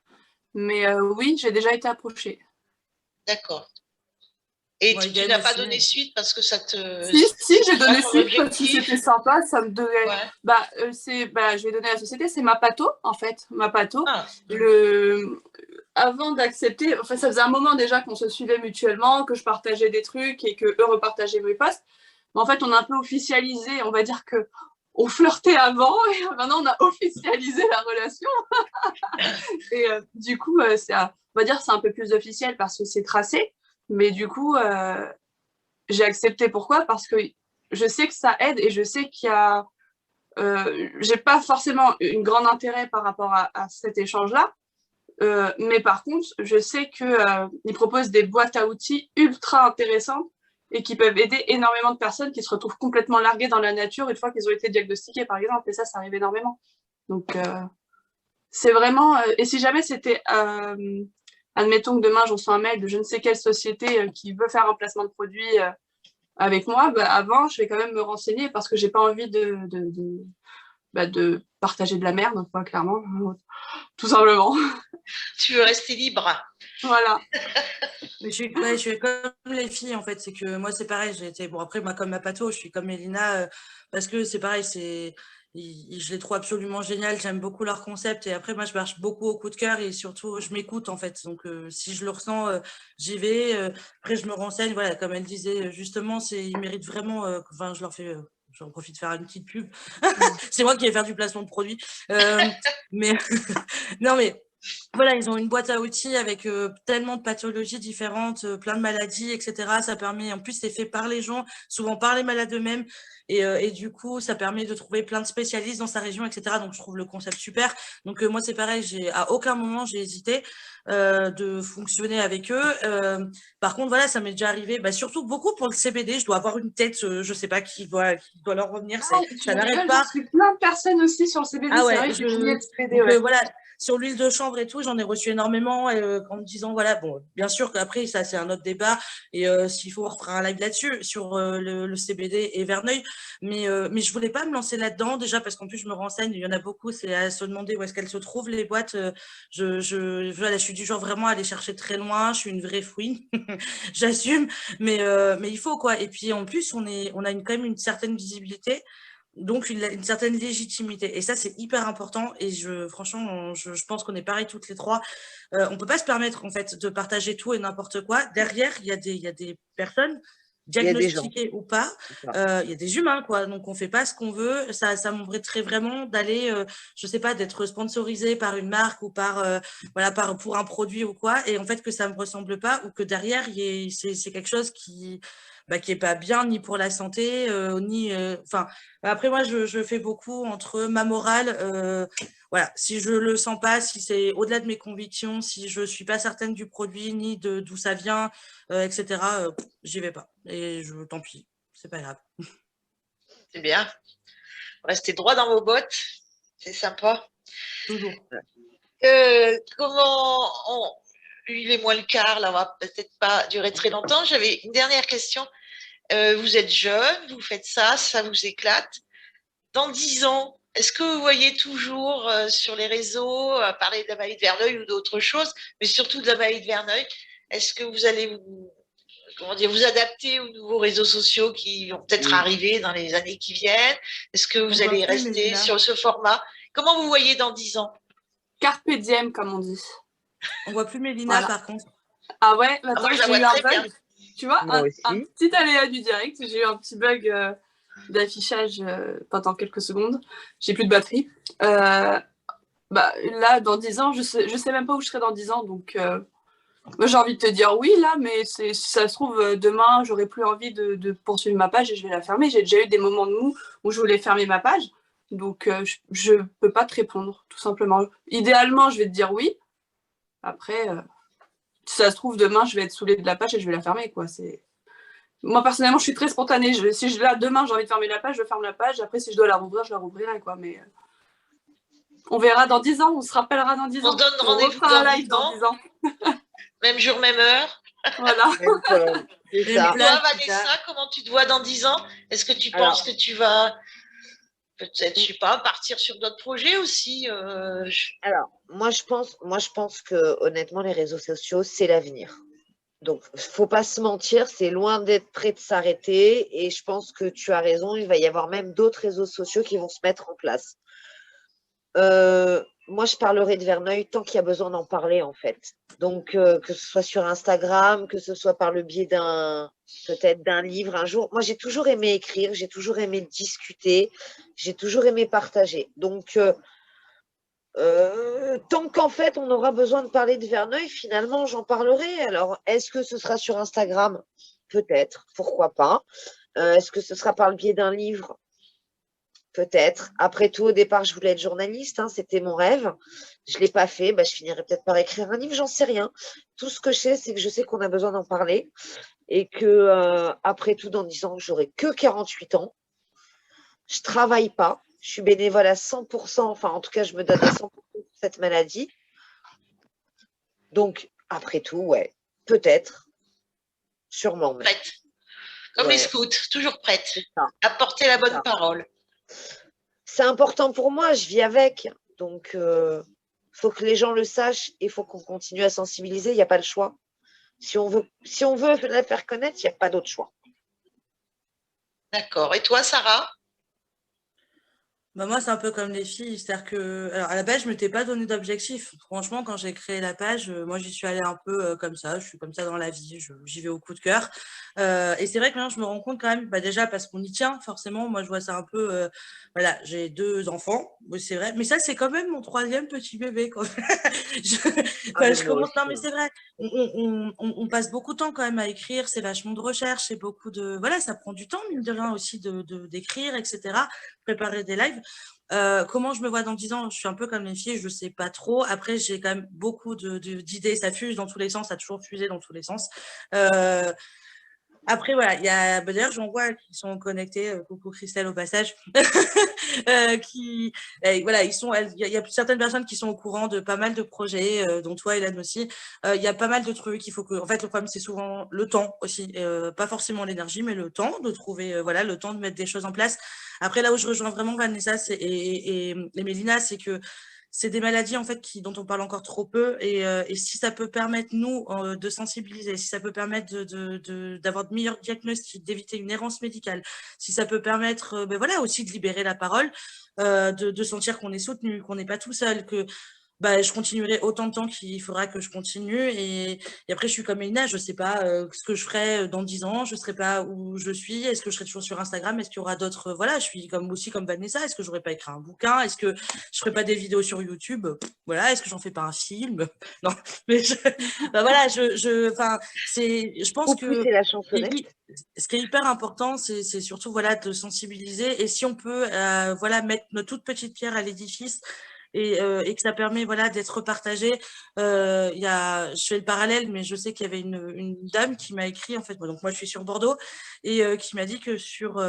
Mais oui, j'ai déjà été approchée. D'accord. Et tu n'as pas donné suite parce que ça te... Si, j'ai donné suite parce que c'était sympa, ça me donnait... Ouais. Je vais donner à la société, c'est Mapato, en fait. Mapato. Ah. Avant d'accepter, enfin, ça faisait un moment déjà qu'on se suivait mutuellement, que je partageais des trucs et qu'eux repartageaient mes posts. Mais en fait, on a un peu officialisé, on va dire que on flirtait avant et maintenant on a officialisé la relation. Et du coup, on va dire que c'est un peu plus officiel parce que c'est tracé. Mais du coup, j'ai accepté. Pourquoi? Parce que je sais que ça aide et je sais qu'il y a... j'ai pas forcément un grand intérêt par rapport à cet échange-là. Mais par contre, je sais qu'ils proposent des boîtes à outils ultra intéressantes et qui peuvent aider énormément de personnes qui se retrouvent complètement larguées dans la nature une fois qu'ils ont été diagnostiqués, par exemple. Et ça arrive énormément. Donc, c'est vraiment... et si jamais c'était... admettons que demain, je reçois un mail de je ne sais quelle société qui veut faire un placement de produit avec moi, avant, je vais quand même me renseigner parce que j'ai pas envie de partager de la merde, quoi, clairement. Tout simplement. Tu veux rester libre. Voilà. Mais je suis comme les filles, en fait. C'est que moi, c'est pareil. J'ai été, bon, après, moi, comme Mapato, je suis comme Mélina, parce que c'est pareil, je les trouve absolument géniales. J'aime beaucoup leur concept. Et après, moi, je marche beaucoup au coup de cœur et surtout, je m'écoute, en fait. Donc, si je le ressens, j'y vais. Après, je me renseigne. Voilà, comme elle disait, justement, ils méritent vraiment, enfin, je leur fais. J'en profite de faire une petite pub. C'est moi qui vais faire du placement de produit. Mais non, mais voilà, ils ont une boîte à outils avec tellement de pathologies différentes, plein de maladies, etc. Ça permet, en plus, c'est fait par les gens, souvent par les malades eux-mêmes. Et du coup, ça permet de trouver plein de spécialistes dans sa région, etc. Donc, je trouve le concept super. Donc, moi, c'est pareil, à aucun moment, j'ai hésité de fonctionner avec eux. Par contre, voilà, ça m'est déjà arrivé, surtout beaucoup pour le CBD. Je dois avoir une tête, je ne sais pas qui doit leur revenir. Ça n'arrête pas. J'ai reçu plein de personnes aussi sur le CBD. Ah ouais, c'est vrai que j'ai le CBD, ouais. Voilà. Sur l'huile de chanvre et tout, j'en ai reçu énormément en me disant, voilà, bon, bien sûr qu'après, ça, c'est un autre débat. Et s'il faut, on refera un live là-dessus, sur le CBD et Verneuil. Mais je voulais pas me lancer là-dedans, déjà, parce qu'en plus, je me renseigne, il y en a beaucoup, c'est à se demander où est-ce qu'elles se trouvent, les boîtes. Voilà, je suis du genre vraiment à aller chercher très loin, je suis une vraie fouine, j'assume, mais il faut, quoi. Et puis, en plus, on a quand même une certaine visibilité. Donc, une certaine légitimité. Et ça, c'est hyper important. Et franchement, je pense qu'on est pareil toutes les trois. On peut pas se permettre, en fait, de partager tout et n'importe quoi. Derrière, il y a des personnes, diagnostiquées ou pas. Il y a des humains, quoi. Donc, on fait pas ce qu'on veut. Ça m'embêterait vraiment d'aller, je sais pas, d'être sponsorisé par une marque ou pour un produit ou quoi. Et en fait, que ça me ressemble pas ou que derrière, c'est quelque chose qui est pas bien ni pour la santé, après moi je fais beaucoup entre ma morale, voilà, si je le sens pas, si c'est au-delà de mes convictions, si je suis pas certaine du produit ni de d'où ça vient, etc., j'y vais pas et tant pis, c'est pas grave. C'est bien, restez droit dans vos bottes, c'est sympa. Toujours. Il est moins le quart, là, on va peut-être pas durer très longtemps. J'avais une dernière question. Vous êtes jeune, vous faites ça vous éclate. Dans 10 ans, Est-ce que vous voyez toujours sur les réseaux parler de la maladie de Verneuil ou d'autres choses, mais surtout de la maladie de Verneuil? Est-ce que vous allez comment dire, vous adapter aux nouveaux réseaux sociaux qui vont peut-être Oui. arriver dans les années qui viennent? Est-ce que On vous voit allez plus rester Mélina. sur ce format? Comment vous voyez dans 10 ans? Carpe diem, comme on dit. On voit plus Mélina, Voilà. par contre. Ah ouais, Ah, attends, moi, je la j'ai eu vois un très bien. bug. Tu vois, Moi un aussi. petit aléa du direct. J'ai eu un petit bug d'affichage pendant quelques secondes. J'ai plus de batterie. Bah, là, dans 10 ans, je sais même pas où je serai dans 10 ans. Donc, moi, j'ai envie de te dire oui, là, mais si ça se trouve, demain, j'aurai plus envie de poursuivre ma page et je vais la fermer. J'ai déjà eu des moments de mou où je voulais fermer ma page. Donc, je peux pas te répondre, tout simplement. Idéalement, je vais te dire oui. Après, si ça se trouve, demain, je vais être saoulée de la page et je vais la fermer, quoi. Moi, personnellement, je suis très spontanée. Là, demain, j'ai envie de fermer la page, je ferme la page. Après, si je dois la rouvrir, je la rouvrirai, quoi. Mais on verra dans 10 ans, on se rappellera dans 10 On se ans. donne On rendez-vous refera dans un 10 live dans ans, 10 ans. même jour, même heure. Voilà. Même com, c'est Même ça. Toi, place, Vanessa, comment tu te vois dans 10 ans? Est-ce que tu Alors, penses que tu vas peut-être, je sais pas, partir sur d'autres projets aussi? alors, moi je pense que honnêtement, les réseaux sociaux, c'est l'avenir. Donc, faut pas se mentir, c'est loin d'être prêt de s'arrêter. Et je pense que tu as raison, il va y avoir même d'autres réseaux sociaux qui vont se mettre en place. Moi, je parlerai de Verneuil tant qu'il y a besoin d'en parler, en fait. Donc, que ce soit sur Instagram, que ce soit par le biais peut-être d'un livre un jour. Moi, j'ai toujours aimé écrire, j'ai toujours aimé discuter, j'ai toujours aimé partager. Donc, tant qu'en fait, on aura besoin de parler de Verneuil, finalement, j'en parlerai. Alors, est-ce que ce sera sur Instagram? Peut-être, pourquoi pas. Est-ce que ce sera par le biais d'un livre? Peut-être. Après tout, au départ, je voulais être journaliste, hein, c'était mon rêve. Je ne l'ai pas fait. Bah, je finirai peut-être par écrire un livre, j'en sais rien. Tout ce que je sais, c'est que je sais qu'on a besoin d'en parler et que après tout, dans 10 ans, j'aurai que 48 ans. Je ne travaille pas. Je suis bénévole à 100%. Enfin, en tout cas, je me donne à 100% pour cette maladie. Donc, après tout, ouais, peut-être, sûrement même. Prête. Comme les scouts, toujours prête C'est ça. à porter la bonne ça. parole. C'est important pour moi, je vis avec. Donc, faut que les gens le sachent et il faut qu'on continue à sensibiliser. Il n'y a pas le choix. Si on veut la faire connaître, il n'y a pas d'autre choix. D'accord. Et toi, Sarah? Bah moi, c'est un peu comme les filles, c'est-à-dire que, alors à la base, je m'étais pas donné d'objectif. Franchement, quand j'ai créé la page, moi, j'y suis allée un peu comme ça. Je suis comme ça dans la vie, j'y vais au coup de cœur. Et c'est vrai que maintenant, je me rends compte quand même, bah déjà parce qu'on y tient, forcément. Moi, je vois ça un peu, voilà, j'ai 2 enfants, oui, c'est vrai. Mais ça, c'est quand même mon 3e petit bébé, quoi. Ah, mais Je moi commence, non, aussi, mais hein. c'est vrai. On passe beaucoup de temps quand même à écrire. C'est vachement de recherche, c'est beaucoup de, voilà, ça prend du temps, mine de rien aussi, d'écrire, etc. Préparer des lives. Comment je me vois dans 10 ans? Je suis un peu comme les filles, je sais pas trop. Après, j'ai quand même beaucoup d'idées, ça fuse dans tous les sens, ça a toujours fusé dans tous les sens. Après, voilà, il y a, bah, d'ailleurs, j'en vois qui sont connectés, coucou Christelle au passage, voilà, il y a certaines personnes qui sont au courant de pas mal de projets, dont toi, Hélène aussi. Il y a pas mal de trucs, en fait, le problème, c'est souvent le temps aussi, pas forcément l'énergie, mais le temps de trouver, voilà, le temps de mettre des choses en place. Après, là où je rejoins vraiment Vanessa et Mélina, c'est que c'est des maladies en fait dont on parle encore trop peu et si ça peut permettre nous de sensibiliser, si ça peut permettre d'avoir de meilleurs diagnostics, d'éviter une errance médicale, si ça peut permettre ben voilà aussi de libérer la parole, de sentir qu'on est soutenu, qu'on n'est pas tout seul, que bah, je continuerai autant de temps qu'il faudra que je continue. Et après, je suis comme Elina, je ne sais pas ce que je ferai dans 10 ans, je ne serai pas où je suis. Est-ce que je serai toujours sur Instagram? Est-ce qu'il y aura d'autres voilà, je suis aussi comme Vanessa. Est-ce que je n'aurai pas écrit un bouquin? Est-ce que je ne ferai pas des vidéos sur YouTube? Voilà. Est-ce que j'en fais pas un film? Non, mais bah, voilà, je pense Faut que pousser la chansonnette. ce qui est hyper important, c'est surtout voilà, de sensibiliser. Et si on peut voilà, mettre notre toute petite pierre à l'édifice, et que ça permet voilà, d'être partagé. Je fais le parallèle, mais je sais qu'il y avait une dame qui m'a écrit, en fait, donc moi je suis sur Bordeaux, et qui m'a dit que sur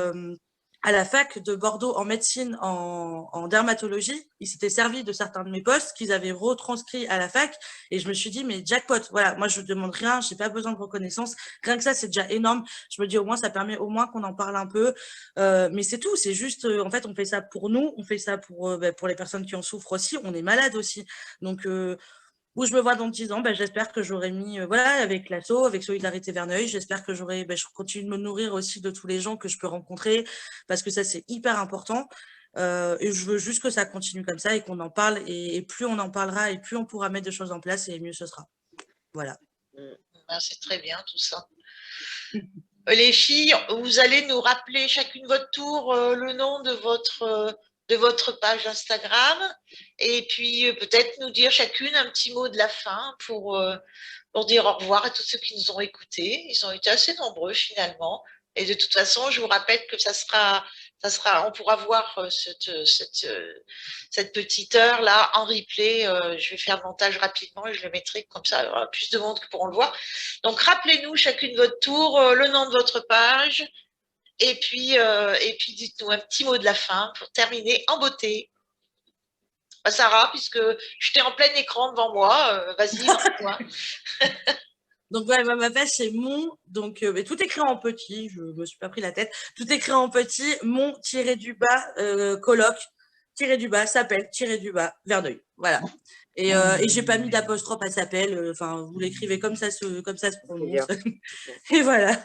à la fac de Bordeaux en médecine, en dermatologie, ils s'étaient servis de certains de mes postes qu'ils avaient retranscrits à la fac. Et je me suis dit, mais jackpot, voilà, moi, je ne demande rien, je n'ai pas besoin de reconnaissance. Rien que ça, c'est déjà énorme. Je me dis, au moins, ça permet au moins qu'on en parle un peu. Mais c'est tout, c'est juste, en fait, on fait ça pour nous, on fait ça pour les personnes qui en souffrent aussi. On est malade aussi. Donc, où je me vois dans 10 ans, j'espère que j'aurai mis, voilà, avec l'asso, avec Solidarité Verneuil, j'espère que je continue de me nourrir aussi de tous les gens que je peux rencontrer, parce que ça, c'est hyper important. Et je veux juste que ça continue comme ça et qu'on en parle. Et plus on en parlera et plus on pourra mettre des choses en place et mieux ce sera. Voilà. C'est très bien tout ça. Les filles, vous allez nous rappeler chacune votre tour le nom de votre page Instagram et puis peut-être nous dire chacune un petit mot de la fin pour dire au revoir à tous ceux qui nous ont écoutés. Ils ont été assez nombreux finalement. Et de toute façon, je vous rappelle que on pourra voir cette petite heure-là en replay. Je vais faire le montage rapidement et je le mettrai comme ça, il y aura plus de monde qui pourront le voir. Donc, rappelez-nous chacune votre tour, le nom de votre page, et puis dites-nous un petit mot de la fin pour terminer en beauté. Sarah, puisque je t'ai en plein écran devant moi, vas-y, lance-toi. Donc, ouais, ma page, c'est donc tout écrit en petit, je me suis pas pris la tête, tout écrit en petit, coloc, s'appelle, Verneuil. Voilà. Et j'ai pas mis d'apostrophe à s'appelle, enfin, vous l'écrivez comme ça se prononce. Et voilà.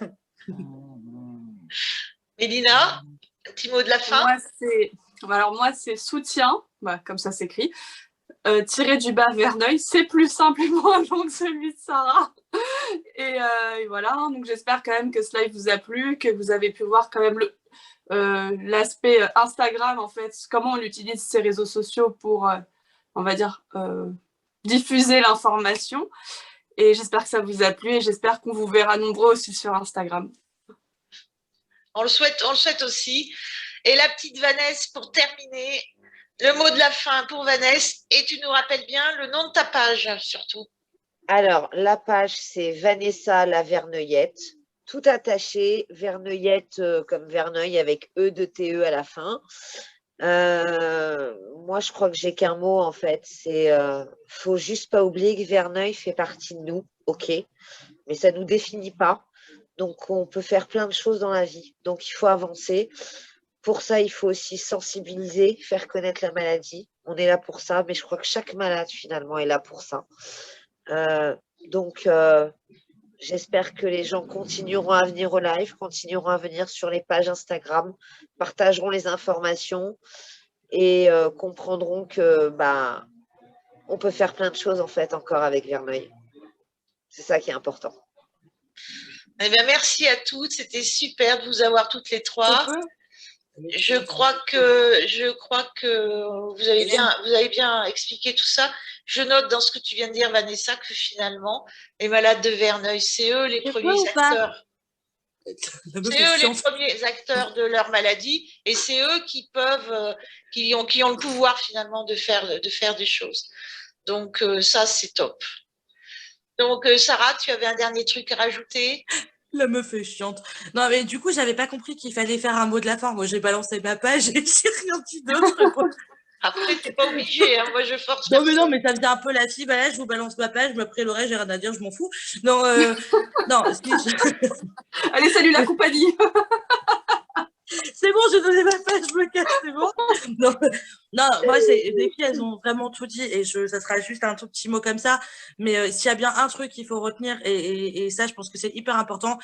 Mélina, un petit mot de la fin? Moi, c'est soutien, comme ça s'écrit, Verneuil. C'est plus simple et moins long que celui de Sarah. Et voilà, donc j'espère quand même que ce live vous a plu, que vous avez pu voir quand même l'aspect Instagram, en fait, comment on utilise ces réseaux sociaux pour, on va dire, diffuser l'information. Et j'espère que ça vous a plu et j'espère qu'on vous verra nombreux aussi sur Instagram. On le souhaite aussi. Et la petite Vanessa, pour terminer, le mot de la fin pour Vanessa, et tu nous rappelles bien le nom de ta page, surtout. Alors, la page, c'est Vanessa la Verneuillette, tout attaché, Verneuillette comme Verneuil avec E-T-E à la fin. Moi, je crois que j'ai qu'un mot, en fait. Faut juste pas oublier que Verneuil fait partie de nous, ok, mais ça nous définit pas. Donc, on peut faire plein de choses dans la vie. Donc, il faut avancer. Pour ça, il faut aussi sensibiliser, faire connaître la maladie. On est là pour ça, mais je crois que chaque malade, finalement, est là pour ça. Donc, j'espère que les gens continueront à venir au live, continueront à venir sur les pages Instagram, partageront les informations et comprendront que on peut faire plein de choses, en fait, encore avec Verneuil. C'est ça qui est important. Eh bien, merci à toutes. C'était super de vous avoir toutes les trois. Je crois que vous avez bien expliqué tout ça. Je note dans ce que tu viens de dire, Vanessa, que finalement, les malades de Verneuil, c'est eux les premiers acteurs. C'est eux les premiers acteurs de leur maladie et c'est eux qui ont le pouvoir finalement de faire des choses. Donc ça, c'est top. Donc Sarah, tu avais un dernier truc à rajouter? La meuf est chiante. Non, mais du coup, j'avais pas compris qu'il fallait faire un mot de la fin. Moi, j'ai balancé ma page et j'ai rien dit d'autre. Après, t'es pas obligé, hein. Moi je force. Non, mais non, mais ça faisait un peu la fille. Voilà, je vous balance ma page, je me prie l'oreille, j'ai rien à dire, je m'en fous. Non, non. Allez, salut la compagnie. C'est bon, j'ai donné ma page, je me casse, c'est bon. Non, moi, les filles, elles ont vraiment tout dit et ça sera juste un tout petit mot comme ça. Mais s'il y a bien un truc qu'il faut retenir, et ça, je pense que c'est hyper important,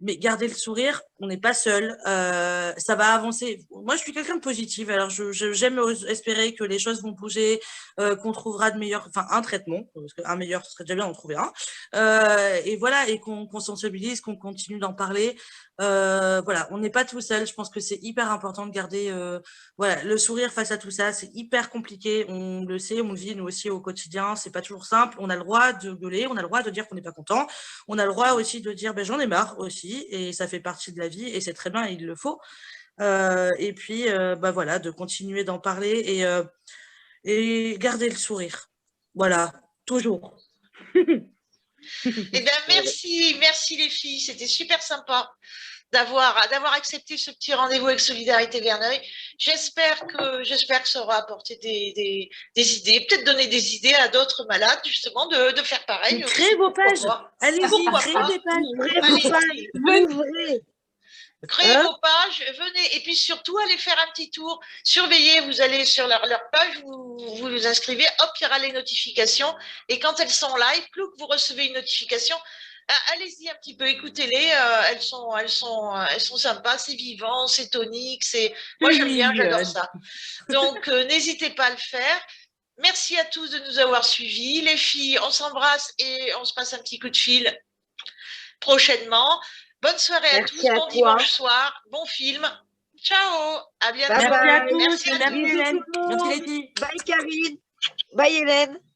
mais garder le sourire, on n'est pas seul, ça va avancer. Moi, je suis quelqu'un de positif, alors j'aime espérer que les choses vont bouger, qu'on trouvera un traitement, parce qu'un meilleur, ce serait déjà bien d'en trouver un. Et voilà, et qu'on sensibilise, qu'on continue d'en parler. Voilà, on n'est pas tout seul. Je pense que c'est hyper important de garder le sourire face à tout ça. C'est hyper compliqué, on le sait, on le vit nous aussi au quotidien. C'est pas toujours simple. On a le droit de gueuler, on a le droit de dire qu'on n'est pas content. On a le droit aussi de dire j'en ai marre aussi, et ça fait partie de la vie et c'est très bien, il le faut. Et puis voilà, de continuer d'en parler et garder le sourire. Voilà, toujours. Eh bien, merci les filles, c'était super sympa. d'avoir accepté ce petit rendez-vous avec Solidarité Verneuil. J'espère que ça aura apporté des idées, peut-être donner des idées à d'autres malades, justement, de faire pareil. Créez vos pages. Allez-y, Pourquoi créez pas. des pages. Ouvrez. Créez Hein vos pages, venez, et puis surtout, allez faire un petit tour, surveillez, vous allez sur leur page, vous inscrivez, hop, il y aura les notifications, et quand elles sont live, plouc, vous recevez une notification, allez-y un petit peu, écoutez-les, elles sont sympas, c'est vivant, c'est tonique, moi j'aime bien, j'adore ça. Donc, n'hésitez pas à le faire. Merci à tous de nous avoir suivis. Les filles, on s'embrasse et on se passe un petit coup de fil prochainement. Bonne soirée à tous, bon dimanche soir, bon film. Ciao, à bientôt. Bye Merci à tous. Merci à Merci tous. Hélène. Bisous tout le monde. Merci les filles. Bye Karine. Bye Hélène.